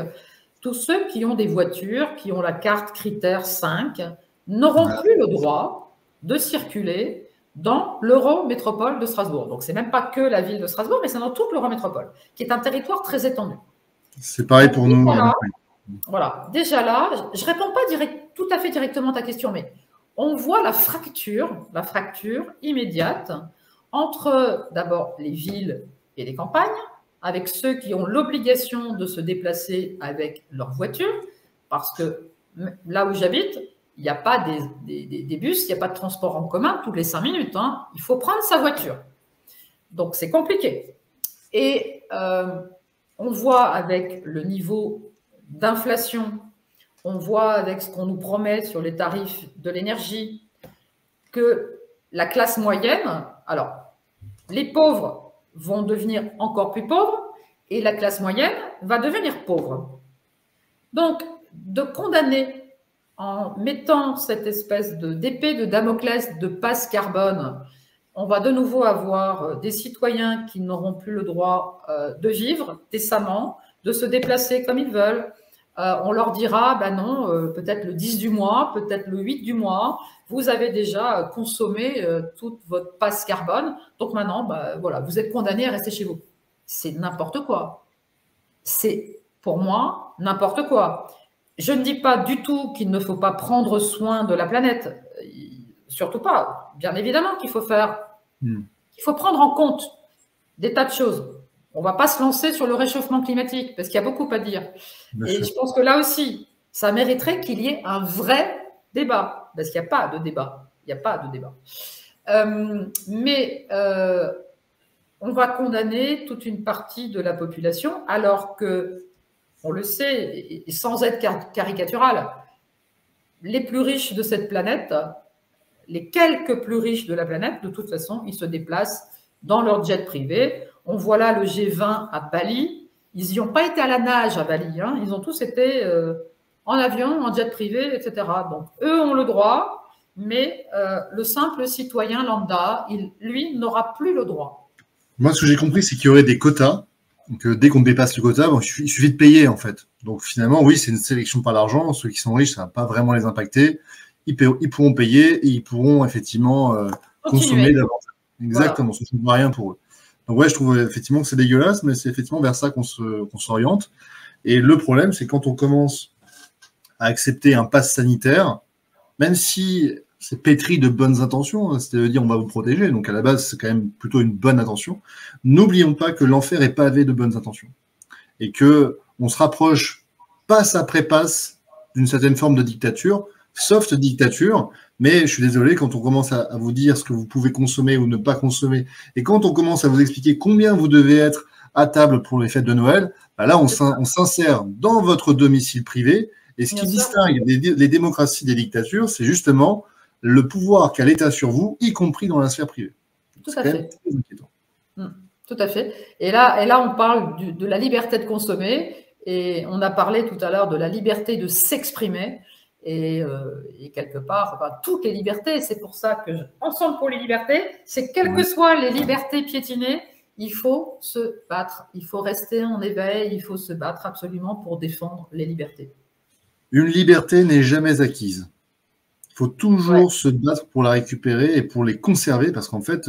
Speaker 2: tous ceux qui ont des voitures, qui ont la carte critère 5, n'auront plus le droit de circuler dans l'Eurométropole de Strasbourg. Donc, ce n'est même pas que la ville de Strasbourg, mais c'est dans toute l'Eurométropole, qui est un territoire très étendu.
Speaker 1: C'est pareil pour nous.
Speaker 2: Voilà. Déjà là, je ne réponds pas tout à fait directement à ta question, mais on voit la fracture immédiate entre d'abord les villes et les campagnes, avec ceux qui ont l'obligation de se déplacer avec leur voiture, parce que là où j'habite, il n'y a pas des bus, il n'y a pas de transport en commun toutes les 5 minutes. Hein. Il faut prendre sa voiture. Donc, c'est compliqué. Et on voit avec le niveau d'inflation, on voit avec ce qu'on nous promet sur les tarifs de l'énergie, que la classe moyenne, alors, les pauvres vont devenir encore plus pauvres et la classe moyenne va devenir pauvre. Donc, de condamner en mettant cette espèce d'épée de Damoclès de passe carbone, on va de nouveau avoir des citoyens qui n'auront plus le droit de vivre décemment, de se déplacer comme ils veulent. On leur dira, ben non, peut-être le 10 du mois, peut-être le 8 du mois, vous avez déjà consommé toute votre passe carbone, donc maintenant, ben, voilà, vous êtes condamné à rester chez vous. C'est n'importe quoi. C'est, pour moi, n'importe quoi. Je ne dis pas du tout qu'il ne faut pas prendre soin de la planète. Surtout pas. Bien évidemment qu'il faut faire. Il faut prendre en compte des tas de choses. On ne va pas se lancer sur le réchauffement climatique parce qu'il y a beaucoup à dire. Et je pense que là aussi, ça mériterait qu'il y ait un vrai débat. Parce qu'il n'y a pas de débat. Il n'y a pas de débat. Mais on va condamner toute une partie de la population alors que, on le sait, et sans être caricatural, les plus riches de cette planète, les quelques plus riches de la planète, de toute façon, ils se déplacent dans leur jet privé. On voit là le G20 à Bali. Ils n'y ont pas été à la nage à Bali. Hein. Ils ont tous été en avion, en jet privé, etc. Donc, eux ont le droit, mais le simple citoyen lambda, lui, n'aura plus le droit.
Speaker 1: Moi, ce que j'ai compris, c'est qu'il y aurait des quotas. Donc, dès qu'on dépasse le quota, bon, il suffit de payer, en fait. Donc, finalement, oui, c'est une sélection par l'argent. Ceux qui sont riches, ça ne va pas vraiment les impacter. Ils pourront payer et ils pourront effectivement consommer davantage. Exactement, voilà. Ça ne change rien pour eux. Donc, ouais, je trouve effectivement que c'est dégueulasse, mais c'est effectivement vers ça qu'on s'oriente. Et le problème, c'est quand on commence à accepter un pass sanitaire, même si c'est pétri de bonnes intentions, c'est-à-dire on va vous protéger, donc à la base, c'est quand même plutôt une bonne intention. N'oublions pas que l'enfer est pavé de bonnes intentions et qu'on se rapproche passe après passe d'une certaine forme de dictature, soft dictature, mais je suis désolé, quand on commence à vous dire ce que vous pouvez consommer ou ne pas consommer, et quand on commence à vous expliquer combien vous devez être à table pour les fêtes de Noël, bah là, on s'insère dans votre domicile privé, et ce qui distingue les démocraties des dictatures, c'est justement le pouvoir qu'a l'État sur vous, y compris dans la sphère privée.
Speaker 2: Tout à fait. Très inquiétant. Tout à fait. Et là on parle de la liberté de consommer, et on a parlé tout à l'heure de la liberté de s'exprimer, et quelque part, enfin, toutes les libertés. C'est pour ça que Ensemble pour les libertés, c'est quelles que soient les libertés piétinées, il faut se battre, il faut rester en éveil, il faut se battre absolument pour défendre les libertés.
Speaker 1: Une liberté n'est jamais acquise. Il faut toujours se battre pour la récupérer et pour les conserver, parce qu'en fait,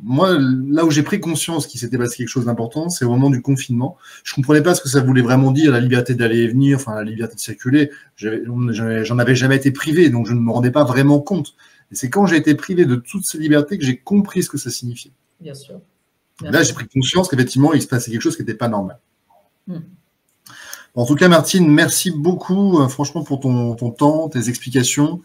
Speaker 1: moi, là où j'ai pris conscience qu'il s'était passé quelque chose d'important, c'est au moment du confinement. Je ne comprenais pas ce que ça voulait vraiment dire, la liberté d'aller et venir, enfin la liberté de circuler. J'en avais jamais été privé, donc je ne me rendais pas vraiment compte. Et c'est quand j'ai été privé de toutes ces libertés que j'ai compris ce que ça signifiait.
Speaker 2: Bien sûr.
Speaker 1: Là, j'ai pris conscience qu'effectivement, il se passait quelque chose qui n'était pas normal. En tout cas, Martine, merci beaucoup, franchement, pour ton temps, tes explications.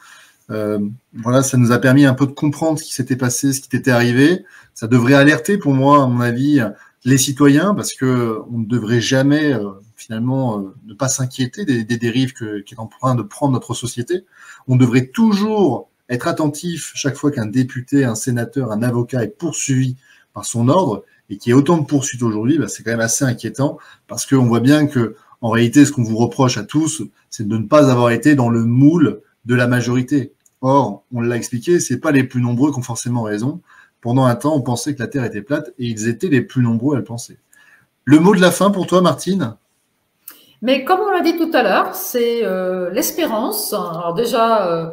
Speaker 1: Voilà, ça nous a permis un peu de comprendre ce qui s'était passé, ce qui t'était arrivé. Ça devrait alerter, pour moi, à mon avis, les citoyens, parce que on ne devrait jamais, finalement, ne pas s'inquiéter des dérives qui est en train de prendre notre société. On devrait toujours être attentif chaque fois qu'un député, un sénateur, un avocat est poursuivi par son ordre et qu'il y ait autant de poursuites aujourd'hui, c'est quand même assez inquiétant parce qu'on voit bien que, en réalité, ce qu'on vous reproche à tous, c'est de ne pas avoir été dans le moule de la majorité. Or, on l'a expliqué, c'est pas les plus nombreux qui ont forcément raison. Pendant un temps, on pensait que la Terre était plate et ils étaient les plus nombreux à le penser. Le mot de la fin pour toi, Martine?
Speaker 2: Mais comme on l'a dit tout à l'heure, c'est l'espérance. Alors déjà,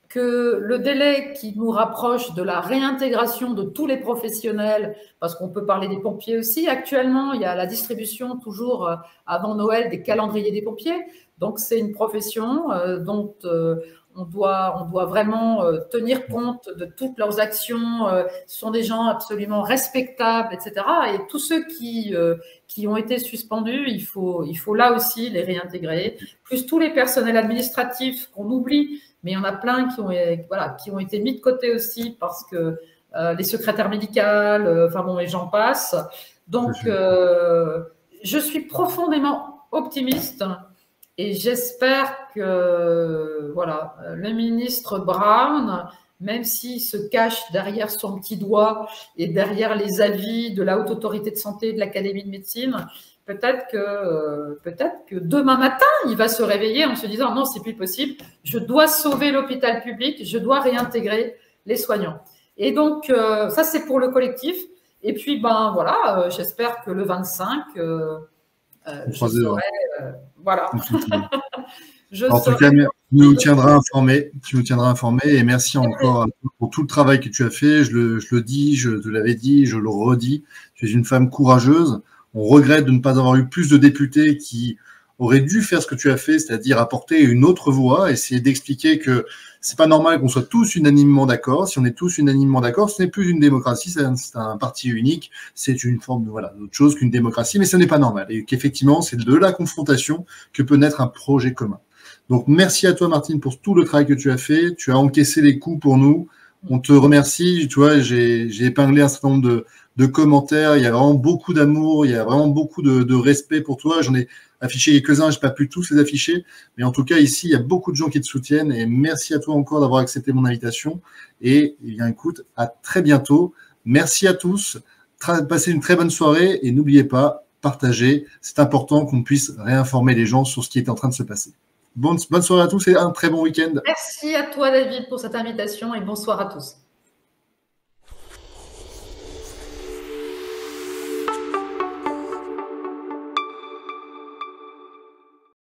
Speaker 2: que le délai qui nous rapproche de la réintégration de tous les professionnels, parce qu'on peut parler des pompiers aussi, actuellement, il y a la distribution toujours avant Noël des calendriers des pompiers. Donc, c'est une profession dont on doit vraiment tenir compte de toutes leurs actions. Ce sont des gens absolument respectables, etc. Et tous ceux qui ont été suspendus, il faut là aussi les réintégrer. Plus tous les personnels administratifs qu'on oublie, mais il y en a plein qui ont été mis de côté aussi parce que les secrétaires médicales, enfin bon, et j'en passe. Donc, je suis profondément optimiste et j'espère que le ministre Brown, même s'il se cache derrière son petit doigt et derrière les avis de la Haute Autorité de Santé de l'Académie de médecine, peut-être que demain matin, il va se réveiller en se disant non, c'est plus possible, je dois sauver l'hôpital public, je dois réintégrer les soignants. Et donc, ça, c'est pour le collectif. Et puis, j'espère que le 25, je serai… voilà.
Speaker 1: En tout cas, tu nous tiendras informés. Tu nous tiendras informés. Et merci encore pour tout le travail que tu as fait. Je le dis, je te l'avais dit, je le redis. Tu es une femme courageuse. On regrette de ne pas avoir eu plus de députés qui auraient dû faire ce que tu as fait, c'est-à-dire apporter une autre voix, essayer d'expliquer que c'est pas normal qu'on soit tous unanimement d'accord. Si on est tous unanimement d'accord, ce n'est plus une démocratie, c'est un parti unique, c'est une forme d'autre chose qu'une démocratie, mais ce n'est pas normal. Et qu'effectivement, c'est de la confrontation que peut naître un projet commun. Donc, merci à toi, Martine, pour tout le travail que tu as fait. Tu as encaissé les coups pour nous. On te remercie. Tu vois, j'ai épinglé un certain nombre de commentaires. Il y a vraiment beaucoup d'amour. Il y a vraiment beaucoup de respect pour toi. J'en ai affiché quelques-uns. Je n'ai pas pu tous les afficher. Mais en tout cas, ici, il y a beaucoup de gens qui te soutiennent. Et merci à toi encore d'avoir accepté mon invitation. Et bien, écoute, à très bientôt. Merci à tous. Passez une très bonne soirée. Et n'oubliez pas, partagez. C'est important qu'on puisse réinformer les gens sur ce qui est en train de se passer. Bonne soirée à tous et un très bon week-end.
Speaker 2: Merci à toi, David, pour cette invitation et bonsoir à tous.